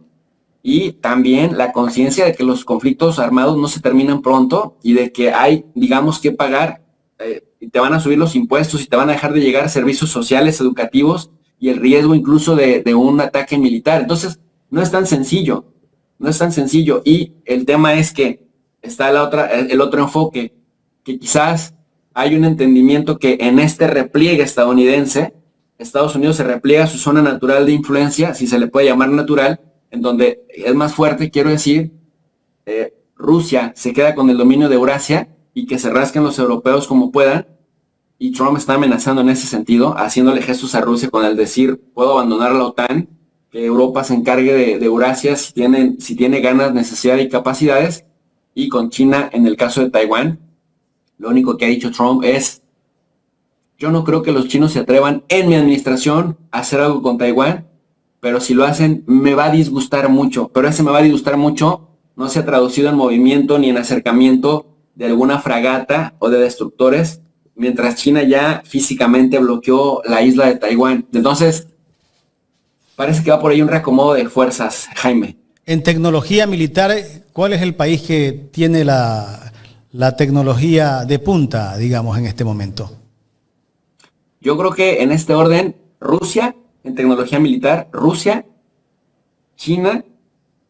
y también la conciencia de que los conflictos armados no se terminan pronto y de que hay, digamos, que pagar, y te van a subir los impuestos y te van a dejar de llegar servicios sociales, educativos y el riesgo incluso de un ataque militar. Entonces, no es tan sencillo, y el tema es que está el otro enfoque, que quizás hay un entendimiento que en este repliegue estadounidense, Estados Unidos se repliega a su zona natural de influencia, si se le puede llamar natural, en donde es más fuerte, quiero decir, Rusia se queda con el dominio de Eurasia y que se rasquen los europeos como puedan, y Trump está amenazando en ese sentido, haciéndole gestos a Rusia con el decir, puedo abandonar la OTAN, que Europa se encargue de Eurasia si tiene ganas, necesidad y capacidades, y con China en el caso de Taiwán. Lo único que ha dicho Trump es, yo no creo que los chinos se atrevan en mi administración a hacer algo con Taiwán, pero si lo hacen me va a disgustar mucho, pero ese me va a disgustar mucho no se ha traducido en movimiento ni en acercamiento de alguna fragata o de destructores, mientras China ya físicamente bloqueó la isla de Taiwán. Entonces, parece que va por ahí un reacomodo de fuerzas, Jaime. En tecnología militar, ¿cuál es el país que tiene la tecnología de punta, digamos, en este momento? Yo creo que en este orden, Rusia, en tecnología militar, Rusia, China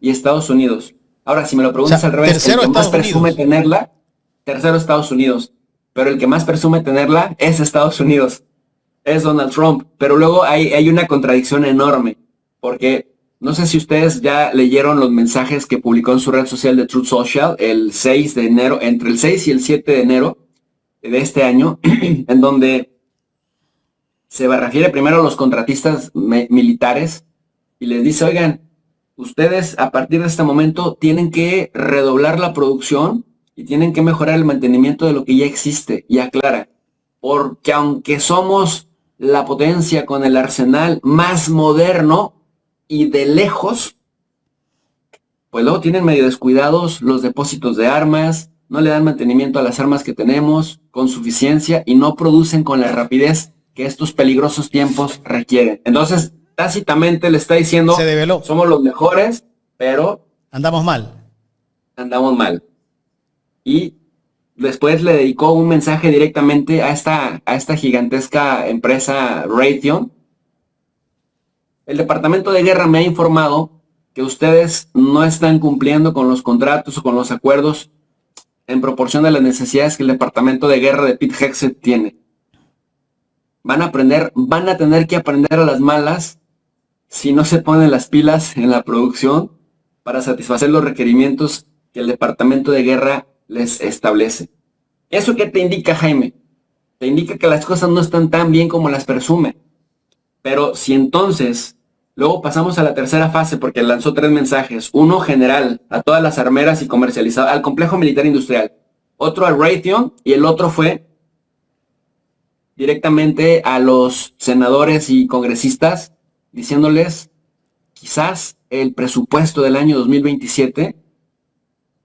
y Estados Unidos. Ahora, si me lo preguntas al revés, el que más presume tenerla, tercero Estados Unidos, pero el que más presume tenerla es Estados Unidos, es Donald Trump. Pero luego hay una contradicción enorme, porque no sé si ustedes ya leyeron los mensajes que publicó en su red social de Truth Social el 6 de enero, entre el 6 y el 7 de enero de este año, en donde se refiere primero a los contratistas militares y les dice, oigan, ustedes a partir de este momento tienen que redoblar la producción y tienen que mejorar el mantenimiento de lo que ya existe. Y aclara, porque aunque somos la potencia con el arsenal más moderno y de lejos, pues luego tienen medio descuidados los depósitos de armas, no le dan mantenimiento a las armas que tenemos con suficiencia y no producen con la rapidez que estos peligrosos tiempos requieren. Entonces, tácitamente le está diciendo, se develó. Somos los mejores, pero andamos mal. Andamos mal. Y después le dedicó un mensaje directamente a esta gigantesca empresa Raytheon. El Departamento de Guerra me ha informado que ustedes no están cumpliendo con los contratos o con los acuerdos en proporción de las necesidades que el Departamento de Guerra de Pete Hegseth tiene. Van a tener que aprender a las malas si no se ponen las pilas en la producción para satisfacer los requerimientos que el Departamento de Guerra les establece. ¿Eso qué te indica, Jaime? Te indica que las cosas no están tan bien como las presume. Pero si entonces, luego pasamos a la tercera fase, porque lanzó 3 mensajes. Uno general, a todas las armeras y comercializadoras, al complejo militar industrial. Otro al Raytheon, y el otro fue directamente a los senadores y congresistas, diciéndoles, quizás el presupuesto del año 2027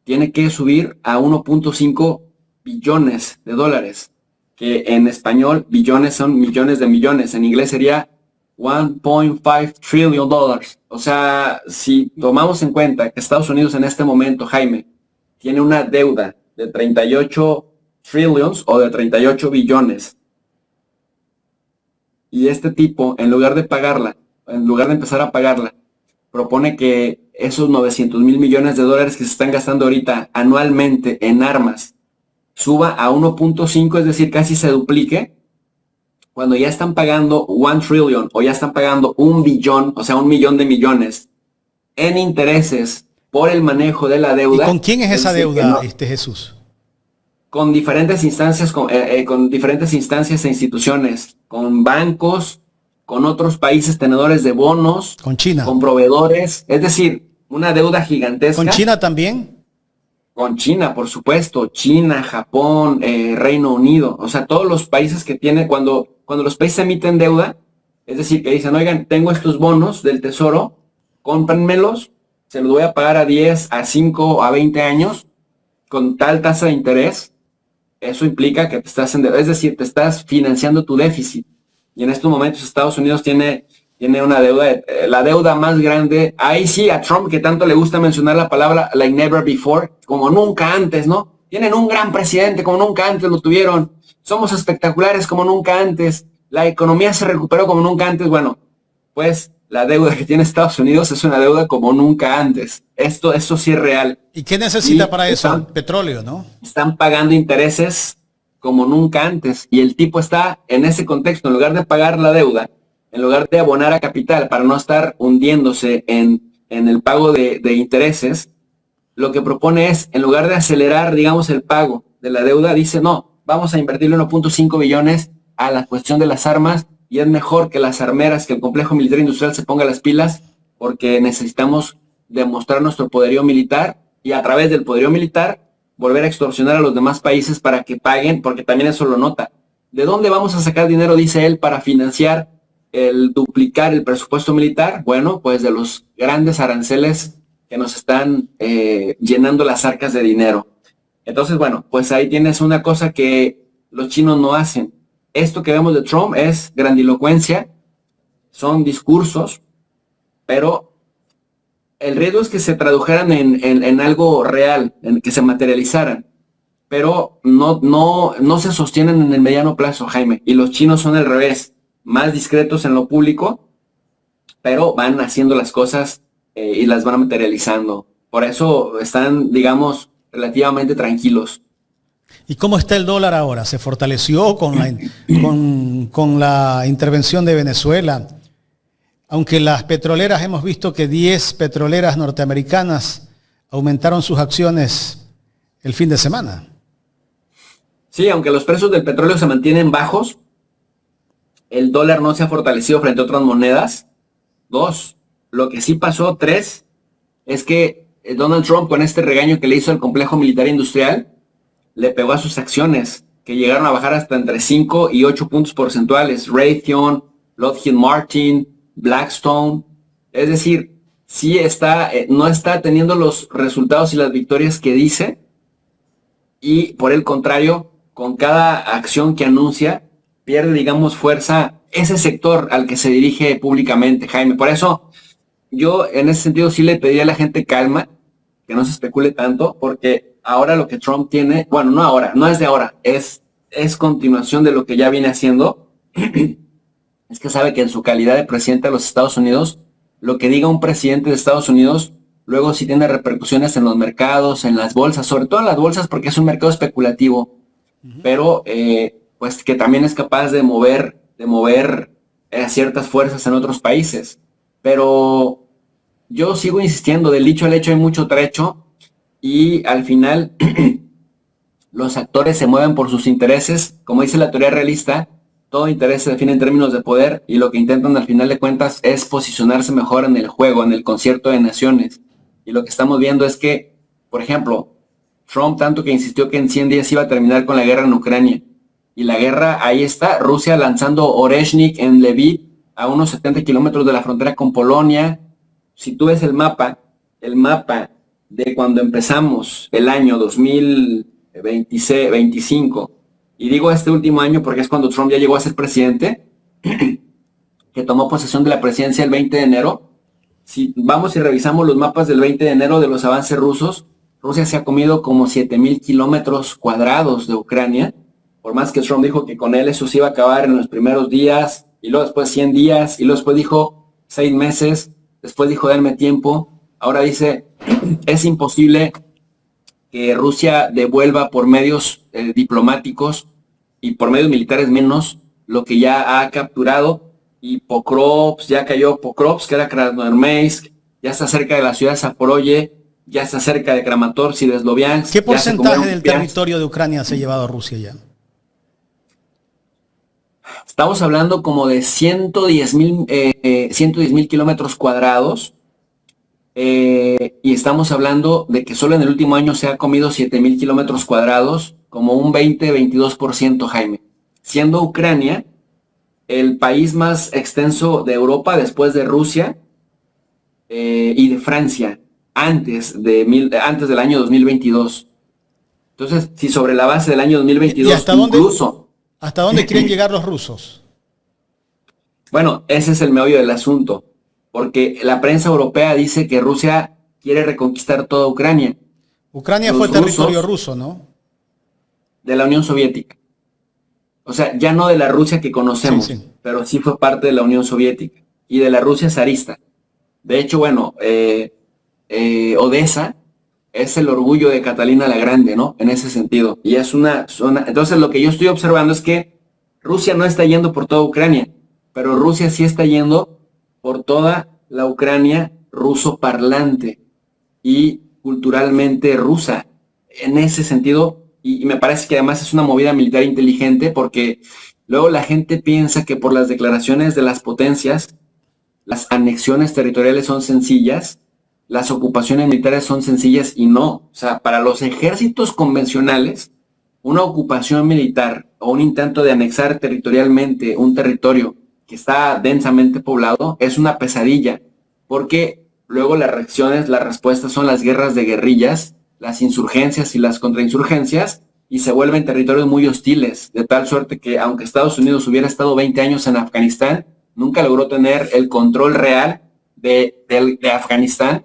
tiene que subir a 1.5 billones de dólares, que en español billones son millones de millones, en inglés sería 1.5 trillion dollars. O sea, si tomamos en cuenta que Estados Unidos en este momento, Jaime, tiene una deuda de 38 trillions o de 38 billones, y este tipo, en lugar de empezar a pagarla, propone que esos 900 mil millones de dólares que se están gastando ahorita anualmente en armas suba a 1.5, es decir, casi se duplique, cuando ya están pagando 1 trillion o ya están pagando 1 billón, o sea, 1 millón de millones en intereses por el manejo de la deuda. ¿Y con quién es esa deuda, Jesús? Con diferentes instancias, con diferentes instancias e instituciones, con bancos, con otros países tenedores de bonos, con China, con proveedores, es decir, una deuda gigantesca. ¿Con China también? Con China, por supuesto, China, Japón, Reino Unido, o sea, todos los países que tienen, cuando los países emiten deuda, es decir, que dicen, oigan, tengo estos bonos del tesoro, cómprenmelos, se los voy a pagar a 10, a 5, a 20 años, con tal tasa de interés. Eso implica que te estás es decir, te estás financiando tu déficit. Y en estos momentos Estados Unidos tiene una deuda, la deuda más grande. Ahí sí, a Trump, que tanto le gusta mencionar la palabra like never before, como nunca antes, ¿no? Tienen un gran presidente, como nunca antes lo tuvieron. Somos espectaculares como nunca antes. La economía se recuperó como nunca antes. Bueno, pues la deuda que tiene Estados Unidos es una deuda como nunca antes. Esto sí es real. ¿Y qué necesita para eso? Petróleo, ¿no? Están pagando intereses como nunca antes. Y el tipo está en ese contexto, en lugar de pagar la deuda, en lugar de abonar a capital para no estar hundiéndose en el pago de intereses, lo que propone es, en lugar de acelerar, digamos, el pago de la deuda, dice, no, vamos a invertirle 1.5 billones a la cuestión de las armas y es mejor que las armeras, que el complejo militar industrial se ponga las pilas porque necesitamos demostrar nuestro poderío militar y a través del poderío militar volver a extorsionar a los demás países para que paguen, porque también eso lo nota. ¿De dónde vamos a sacar dinero, dice él, para financiar el duplicar el presupuesto militar? Bueno, pues de los grandes aranceles que nos están llenando las arcas de dinero. Entonces, bueno, pues ahí tienes una cosa que los chinos no hacen. Esto que vemos de Trump es grandilocuencia, son discursos, pero el riesgo es que se tradujeran en algo real, en que se materializaran, pero no se sostienen en el mediano plazo, Jaime. Y los chinos son al revés, más discretos en lo público, pero van haciendo las cosas y las van materializando. Por eso están, digamos, relativamente tranquilos. ¿Y cómo está el dólar ahora? ¿Se fortaleció con la intervención de Venezuela? Aunque las petroleras, hemos visto que 10 petroleras norteamericanas aumentaron sus acciones el fin de semana. Sí, aunque los precios del petróleo se mantienen bajos, el dólar no se ha fortalecido frente a otras monedas. 2, lo que sí pasó. 3, es que Donald Trump, con este regaño que le hizo al complejo militar industrial, le pegó a sus acciones, que llegaron a bajar hasta entre 5 y 8 puntos porcentuales. Raytheon, Lockheed Martin, Blackstone. Es decir, sí no está teniendo los resultados y las victorias que dice, y por el contrario, con cada acción que anuncia, pierde, digamos, fuerza ese sector al que se dirige públicamente, Jaime. Por eso, yo en ese sentido sí le pediría a la gente calma, que no se especule tanto, porque ahora lo que Trump tiene, bueno, no ahora, no es de ahora, es continuación de lo que ya viene haciendo. Es que sabe que en su calidad de presidente de los Estados Unidos, lo que diga un presidente de Estados Unidos, luego sí tiene repercusiones en los mercados, en las bolsas, sobre todo en las bolsas porque es un mercado especulativo, pero pues que también es capaz de mover ciertas fuerzas en otros países. Pero yo sigo insistiendo, del dicho al hecho hay mucho trecho, y al final los actores se mueven por sus intereses. Como dice la teoría realista, todo interés se define en términos de poder, y lo que intentan al final de cuentas es posicionarse mejor en el juego, en el concierto de naciones. Y lo que estamos viendo es que, por ejemplo, Trump tanto que insistió que en 100 días iba a terminar con la guerra en Ucrania. Y la guerra, ahí está, Rusia lanzando Oreshnik en Lviv, a unos 70 kilómetros de la frontera con Polonia. Si tú ves el mapa de cuando empezamos el año 2025, y digo este último año porque es cuando Trump ya llegó a ser presidente, que tomó posesión de la presidencia el 20 de enero. Si vamos y revisamos los mapas del 20 de enero de los avances rusos, Rusia se ha comido como 7,000 kilómetros cuadrados de Ucrania, por más que Trump dijo que con él eso se iba a acabar en los primeros días, y luego después 100 días, y luego después dijo 6 meses, después dijo darme tiempo, ahora dice es imposible que Rusia devuelva por medios diplomáticos y por medios militares menos lo que ya ha capturado. Y Pokrovsk, ya cayó Pokrovsk, que era Krasnoyarsk, ya está cerca de la ciudad de Zaporozhye, ya está cerca de Kramatorsk y de Sloviansk. ¿Qué porcentaje del territorio de Ucrania se ha llevado a Rusia ya? Estamos hablando como de 110,000 kilómetros cuadrados. Y estamos hablando de que solo en el último año se ha comido 7,000 kilómetros cuadrados, como un 20-22%, Jaime. Siendo Ucrania el país más extenso de Europa después de Rusia y de Francia, antes del año 2022. Entonces, si sobre la base del año 2022 ¿Hasta dónde quieren llegar los rusos? Bueno, ese es el meollo del asunto. Porque la prensa europea dice que Rusia quiere reconquistar toda Ucrania. Ucrania fue territorio ruso, ¿no? De la Unión Soviética. O sea, ya no de la Rusia que conocemos, sí, pero sí fue parte de la Unión Soviética y de la Rusia zarista. De hecho, bueno, Odessa es el orgullo de Catalina la Grande, ¿no? En ese sentido. Y es una zona... Entonces, lo que yo estoy observando es que Rusia no está yendo por toda Ucrania, pero Rusia sí está yendo por toda la Ucrania ruso parlante y culturalmente rusa. En ese sentido, y me parece que además es una movida militar inteligente, porque Luego la gente piensa que por las declaraciones de las potencias, las anexiones territoriales son sencillas, las ocupaciones militares son sencillas y no. O sea, para los ejércitos convencionales, una ocupación militar o un intento de anexar territorialmente un territorio que está densamente poblado es una pesadilla, porque luego las reacciones, las respuestas son las guerras de guerrillas, las insurgencias y las contrainsurgencias, y se vuelven territorios muy hostiles, de tal suerte que aunque Estados Unidos hubiera estado 20 años en Afganistán, nunca logró tener el control real de Afganistán,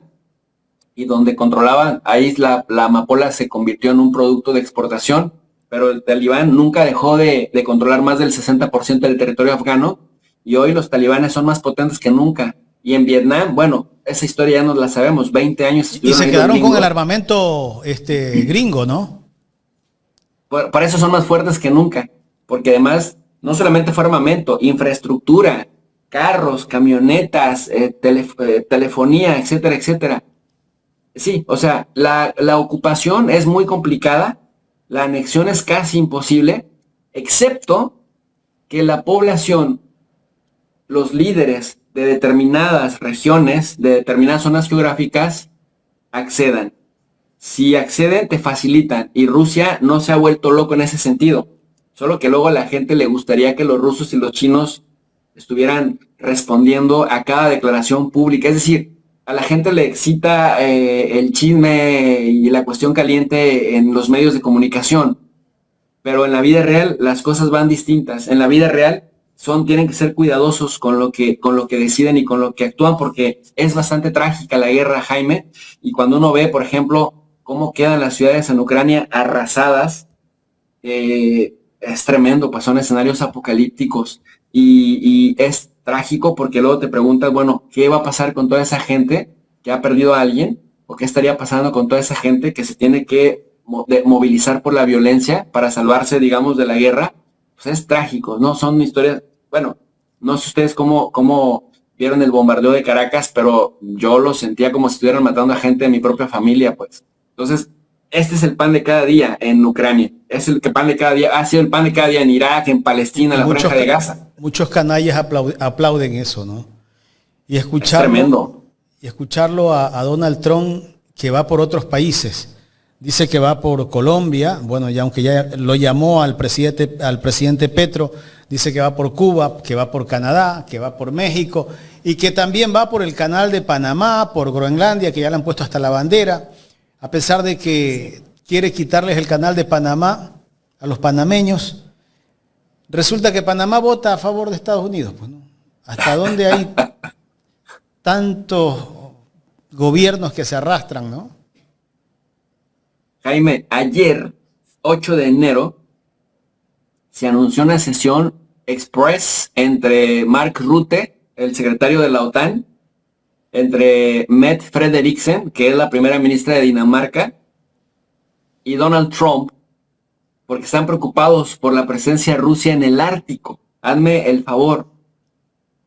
y donde controlaban, ahí la amapola se convirtió en un producto de exportación, pero el talibán nunca dejó de controlar más del 60% del territorio afgano, y hoy los talibanes son más potentes que nunca. Y en Vietnam, bueno, esa historia ya nos la sabemos, 20 años. Y se quedaron con el armamento gringo, ¿no? Por eso son más fuertes que nunca, porque además no solamente fue armamento, infraestructura, carros, camionetas, telefonía, etcétera, etcétera. Sí, o sea, la ocupación es muy complicada, la anexión es casi imposible, excepto que la población, los líderes de determinadas regiones, de determinadas zonas geográficas, accedan. Si acceden, te facilitan, y Rusia no se ha vuelto loco en ese sentido, solo que luego a la gente le gustaría que los rusos y los chinos estuvieran respondiendo a cada declaración pública, es decir, a la gente le excita el chisme y la cuestión caliente en los medios de comunicación, pero en la vida real las cosas van distintas. En la vida real tienen que ser cuidadosos con lo que deciden y con lo que actúan, porque es bastante trágica la guerra, Jaime, y cuando uno ve, por ejemplo, cómo quedan las ciudades en Ucrania arrasadas, es tremendo, pues son escenarios apocalípticos, y es trágico porque luego te preguntas, bueno, ¿qué va a pasar con toda esa gente que ha perdido a alguien? ¿O qué estaría pasando con toda esa gente que se tiene que movilizar por la violencia para salvarse, digamos, de la guerra? Pues es trágico, ¿no? Son historias, bueno, no sé ustedes cómo vieron el bombardeo de Caracas, pero yo lo sentía como si estuvieran matando a gente de mi propia familia, pues. Entonces, este es el pan de cada día en Ucrania, es el pan de cada día, ha sido el pan de cada día en Irak, en Palestina, en la Franja de Gaza. Muchos canallas aplauden eso, ¿no? Y escucharlo, es tremendo. Y escucharlo a Donald Trump, que va por otros países. Dice que va por Colombia, bueno, ya aunque ya lo llamó al presidente Petro, dice que va por Cuba, que va por Canadá, que va por México, y que también va por el canal de Panamá, por Groenlandia, que ya le han puesto hasta la bandera, a pesar de que quiere quitarles el canal de Panamá a los panameños. Resulta que Panamá vota a favor de Estados Unidos, pues, ¿no? ¿Hasta dónde hay tantos gobiernos que se arrastran, no? Jaime, ayer, 8 de enero, se anunció una sesión express entre Mark Rutte, el secretario de la OTAN, entre Mette Frederiksen, que es la primera ministra de Dinamarca, y Donald Trump, porque están preocupados por la presencia de Rusia en el Ártico. Hazme el favor,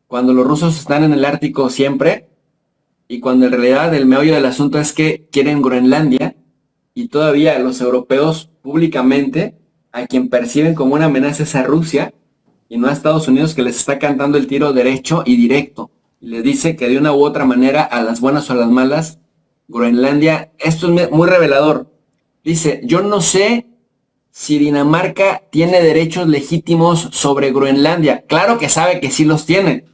cuando los rusos están en el Ártico siempre, y cuando en realidad el meollo del asunto es que quieren Groenlandia, y todavía los europeos públicamente a quien perciben como una amenaza es a Rusia y no a Estados Unidos, que les está cantando el tiro derecho y directo. Y les dice que de una u otra manera, a las buenas o a las malas, Groenlandia, esto es muy revelador. Dice, yo no sé si Dinamarca tiene derechos legítimos sobre Groenlandia. Claro que sabe que sí los tiene,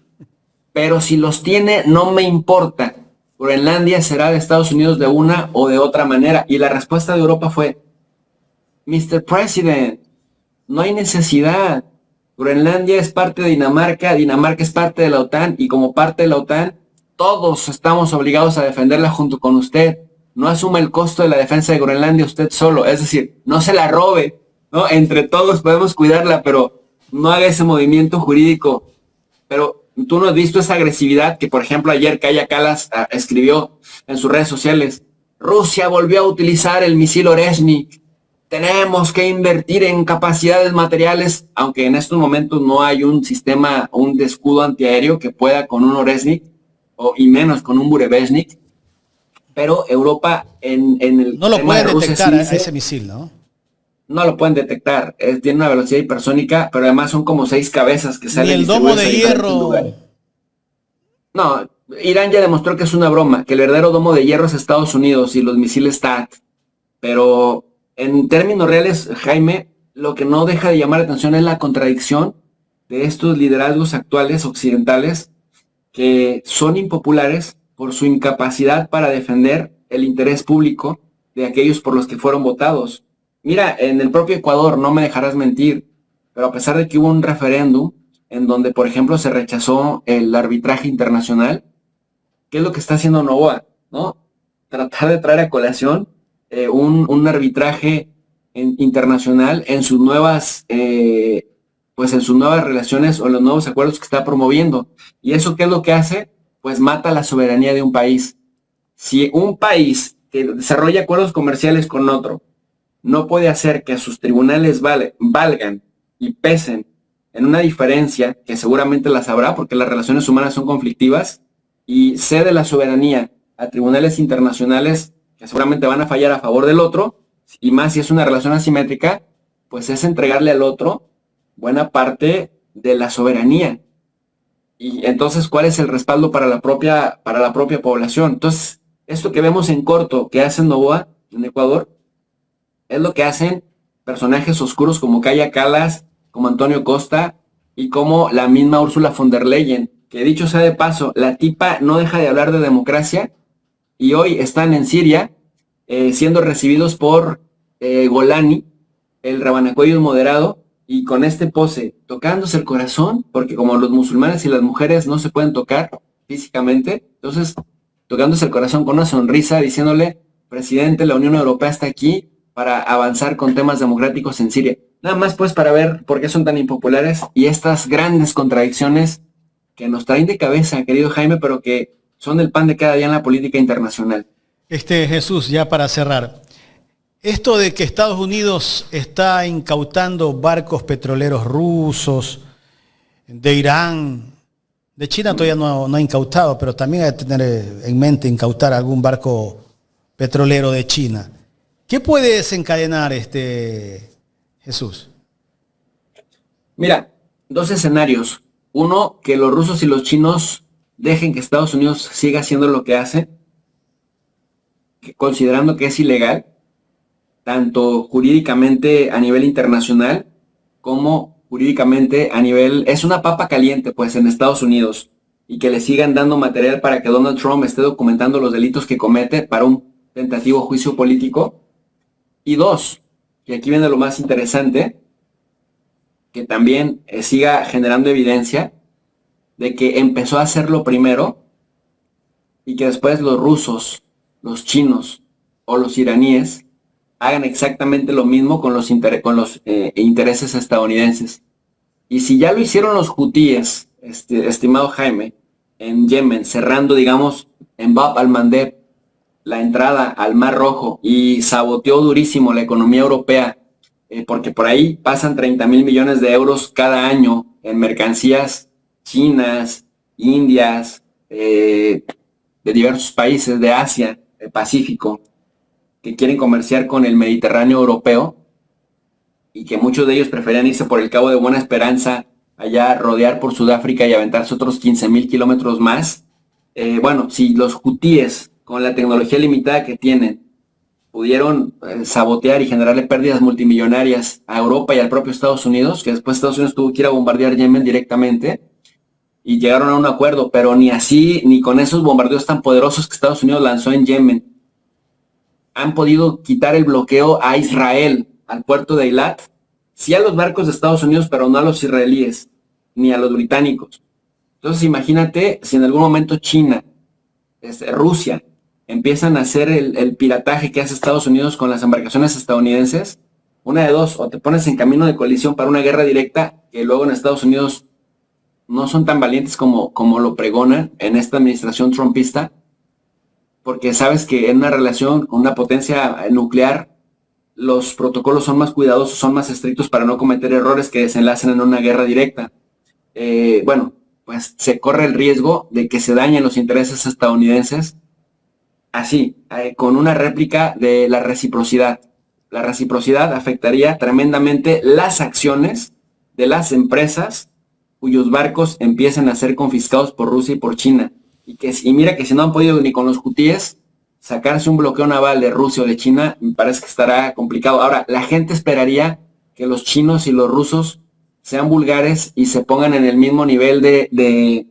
pero si los tiene no me importa. Groenlandia será de Estados Unidos de una o de otra manera. Y la respuesta de Europa fue, Mr. President, no hay necesidad. Groenlandia es parte de Dinamarca, Dinamarca es parte de la OTAN, y como parte de la OTAN, todos estamos obligados a defenderla junto con usted. No asuma el costo de la defensa de Groenlandia usted solo, es decir, no se la robe, ¿no? Entre todos podemos cuidarla, pero no haga ese movimiento jurídico. Pero tú no has visto esa agresividad que, por ejemplo, ayer Kaja Kallas escribió en sus redes sociales. Rusia volvió a utilizar el misil Oreshnik. Tenemos que invertir en capacidades materiales, aunque en estos momentos no hay un sistema, un escudo antiaéreo que pueda con un Oreshnik, y menos con un Burevestnik. Pero Europa en el no lo puede de Rusia detectar, sí dice, a ese misil, ¿no? no lo pueden detectar. Tiene una velocidad hipersónica, pero además son como 6 cabezas que Ni salen. el domo de hierro. No, Irán ya demostró que es una broma, que el verdadero domo de hierro es Estados Unidos y los misiles THAAD. Pero en términos reales, Jaime, lo que no deja de llamar la atención es la contradicción de estos liderazgos actuales occidentales que son impopulares por su incapacidad para defender el interés público de aquellos por los que fueron votados. Mira, en el propio Ecuador, no me dejarás mentir, pero a pesar de que hubo un referéndum en donde, por ejemplo, se rechazó el arbitraje internacional, ¿qué es lo que está haciendo Novoa? ¿No? Tratar de traer a colación un arbitraje internacional en sus nuevas pues en sus nuevas relaciones o en los nuevos acuerdos que está promoviendo. ¿Y eso qué es lo que hace? Pues mata la soberanía de un país. Si un país que desarrolla acuerdos comerciales con otro no puede hacer que sus tribunales valgan y pesen en una diferencia, que seguramente las habrá porque las relaciones humanas son conflictivas, y cede la soberanía a tribunales internacionales que seguramente van a fallar a favor del otro, y más si es una relación asimétrica, pues es entregarle al otro buena parte de la soberanía. Y entonces, ¿cuál es el respaldo para la propia población? Entonces, esto que vemos en corto que hace Novoa en Ecuador, es lo que hacen personajes oscuros como Kaja Kallas, como Antonio Costa y como la misma Ursula von der Leyen, que dicho sea de paso, la tipa no deja de hablar de democracia y hoy están en Siria siendo recibidos por Golani, el rabanacuellos moderado, y con este pose, tocándose el corazón, porque como los musulmanes y las mujeres no se pueden tocar físicamente, entonces tocándose el corazón con una sonrisa, diciéndole, presidente, la Unión Europea está aquí para avanzar con temas democráticos en Siria. Nada más pues para ver por qué son tan impopulares y estas grandes contradicciones que nos traen de cabeza, querido Jaime, pero que son el pan de cada día en la política internacional. Jesús, ya para cerrar. Esto de que Estados Unidos está incautando barcos petroleros rusos, de Irán, de China todavía no ha incautado, pero también hay que tener en mente incautar algún barco petrolero de China. ¿Qué puede desencadenar Jesús? Mira, 2 escenarios. Uno, que los rusos y los chinos dejen que Estados Unidos siga haciendo lo que hace, considerando que es ilegal, tanto jurídicamente a nivel internacional como jurídicamente a nivel... Es una papa caliente, pues, en Estados Unidos, y que le sigan dando material para que Donald Trump esté documentando los delitos que comete para un tentativo juicio político. Y 2, y aquí viene lo más interesante, que también siga generando evidencia de que empezó a hacerlo primero y que después los rusos, los chinos o los iraníes hagan exactamente lo mismo con los intereses estadounidenses. Y si ya lo hicieron los hutíes, estimado Jaime, en Yemen, cerrando, digamos, en Bab al-Mandeb, la entrada al Mar Rojo, y saboteó durísimo la economía europea, porque por ahí pasan 30,000 millones de euros cada año en mercancías chinas, indias, de diversos países de Asia, del Pacífico, que quieren comerciar con el Mediterráneo europeo, y que muchos de ellos preferían irse por el Cabo de Buena Esperanza, allá rodear por Sudáfrica y aventarse otros 15,000 kilómetros más. Bueno, si los hutíes, con la tecnología limitada que tienen, pudieron sabotear y generarle pérdidas multimillonarias a Europa y al propio Estados Unidos, que después Estados Unidos tuvo que ir a bombardear Yemen directamente, y llegaron a un acuerdo, pero ni así, ni con esos bombardeos tan poderosos que Estados Unidos lanzó en Yemen, han podido quitar el bloqueo a Israel, al puerto de Eilat, sí a los barcos de Estados Unidos, pero no a los israelíes, ni a los británicos. Entonces imagínate si en algún momento China, Rusia, empiezan a hacer el pirataje que hace Estados Unidos con las embarcaciones estadounidenses, una de dos, o te pones en camino de colisión para una guerra directa, que luego en Estados Unidos no son tan valientes como lo pregonan en esta administración trumpista, porque sabes que en una relación con una potencia nuclear, los protocolos son más cuidadosos, son más estrictos para no cometer errores que desenlacen en una guerra directa. Bueno, pues se corre el riesgo de que se dañen los intereses estadounidenses así, con una réplica de la reciprocidad. la reciprocidad afectaría tremendamente las acciones de las empresas cuyos barcos empiecen a ser confiscados por Rusia y por China. Y mira que si no han podido ni con los hutíes sacarse un bloqueo naval de Rusia o de China, me parece que estará complicado. Ahora, la gente esperaría que los chinos y los rusos sean vulgares y se pongan en el mismo nivel de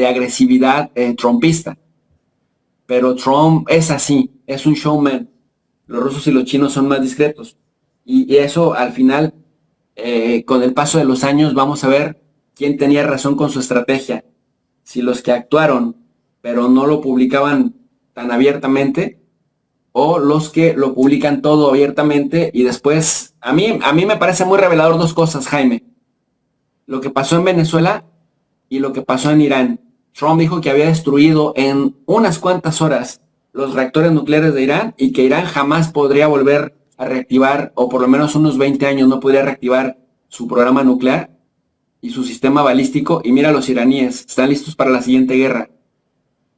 agresividad trumpista. Pero Trump es así, es un showman. Los rusos y los chinos son más discretos. Y eso al final, con el paso de los años, vamos a ver quién tenía razón con su estrategia. Si los que actuaron, pero no lo publicaban tan abiertamente, o los que lo publican todo abiertamente y después, a mí me parece muy revelador dos cosas, Jaime. Lo que pasó en Venezuela y lo que pasó en Irán. Trump dijo que había destruido en unas cuantas horas los reactores nucleares de Irán y que Irán jamás podría volver a reactivar, o por lo menos unos 20 años no podría reactivar su programa nuclear y su sistema balístico. Y mira, los iraníes están listos para la siguiente guerra.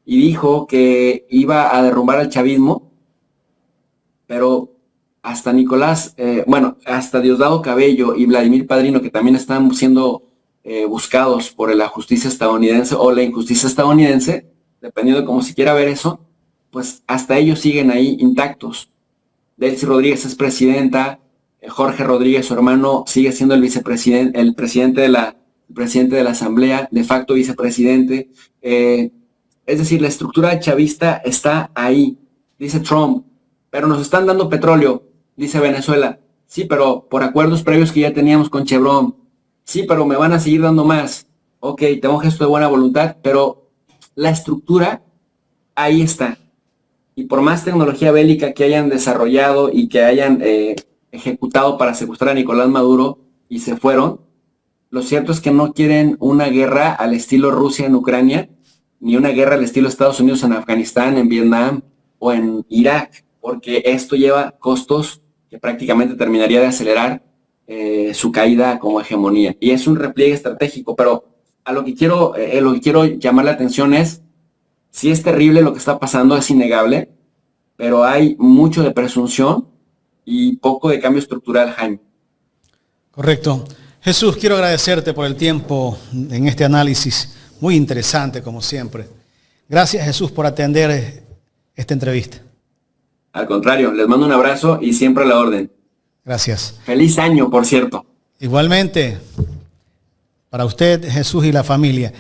Y dijo que iba a derrumbar al chavismo, pero hasta hasta Diosdado Cabello y Vladimir Padrino, que también están siendo buscados por la justicia estadounidense o la injusticia estadounidense, dependiendo de cómo se quiera ver eso, pues hasta ellos siguen ahí intactos. Delcy Rodríguez es presidenta, Jorge Rodríguez, su hermano, sigue siendo el vicepresidente, el presidente de la Asamblea, de facto vicepresidente. Es decir, la estructura chavista está ahí, dice Trump, pero nos están dando petróleo, dice Venezuela. Sí, pero por acuerdos previos que ya teníamos con Chevron. Sí, pero me van a seguir dando más. Ok, tengo un gesto de buena voluntad, pero la estructura ahí está. Y por más tecnología bélica que hayan desarrollado y que hayan ejecutado para secuestrar a Nicolás Maduro y se fueron, lo cierto es que no quieren una guerra al estilo Rusia en Ucrania, ni una guerra al estilo Estados Unidos en Afganistán, en Vietnam o en Irak, porque esto lleva costos que prácticamente terminaría de acelerar su caída como hegemonía. Y es un repliegue estratégico, pero a lo que quiero llamar la atención es, sí es terrible lo que está pasando, es innegable, pero hay mucho de presunción y poco de cambio estructural, Jaime. Correcto. Jesús, quiero agradecerte por el tiempo en este análisis, muy interesante como siempre. Gracias, Jesús, por atender esta entrevista. Al contrario, les mando un abrazo y siempre a la orden. Gracias. Feliz año, por cierto. Igualmente, para usted, Jesús, y la familia.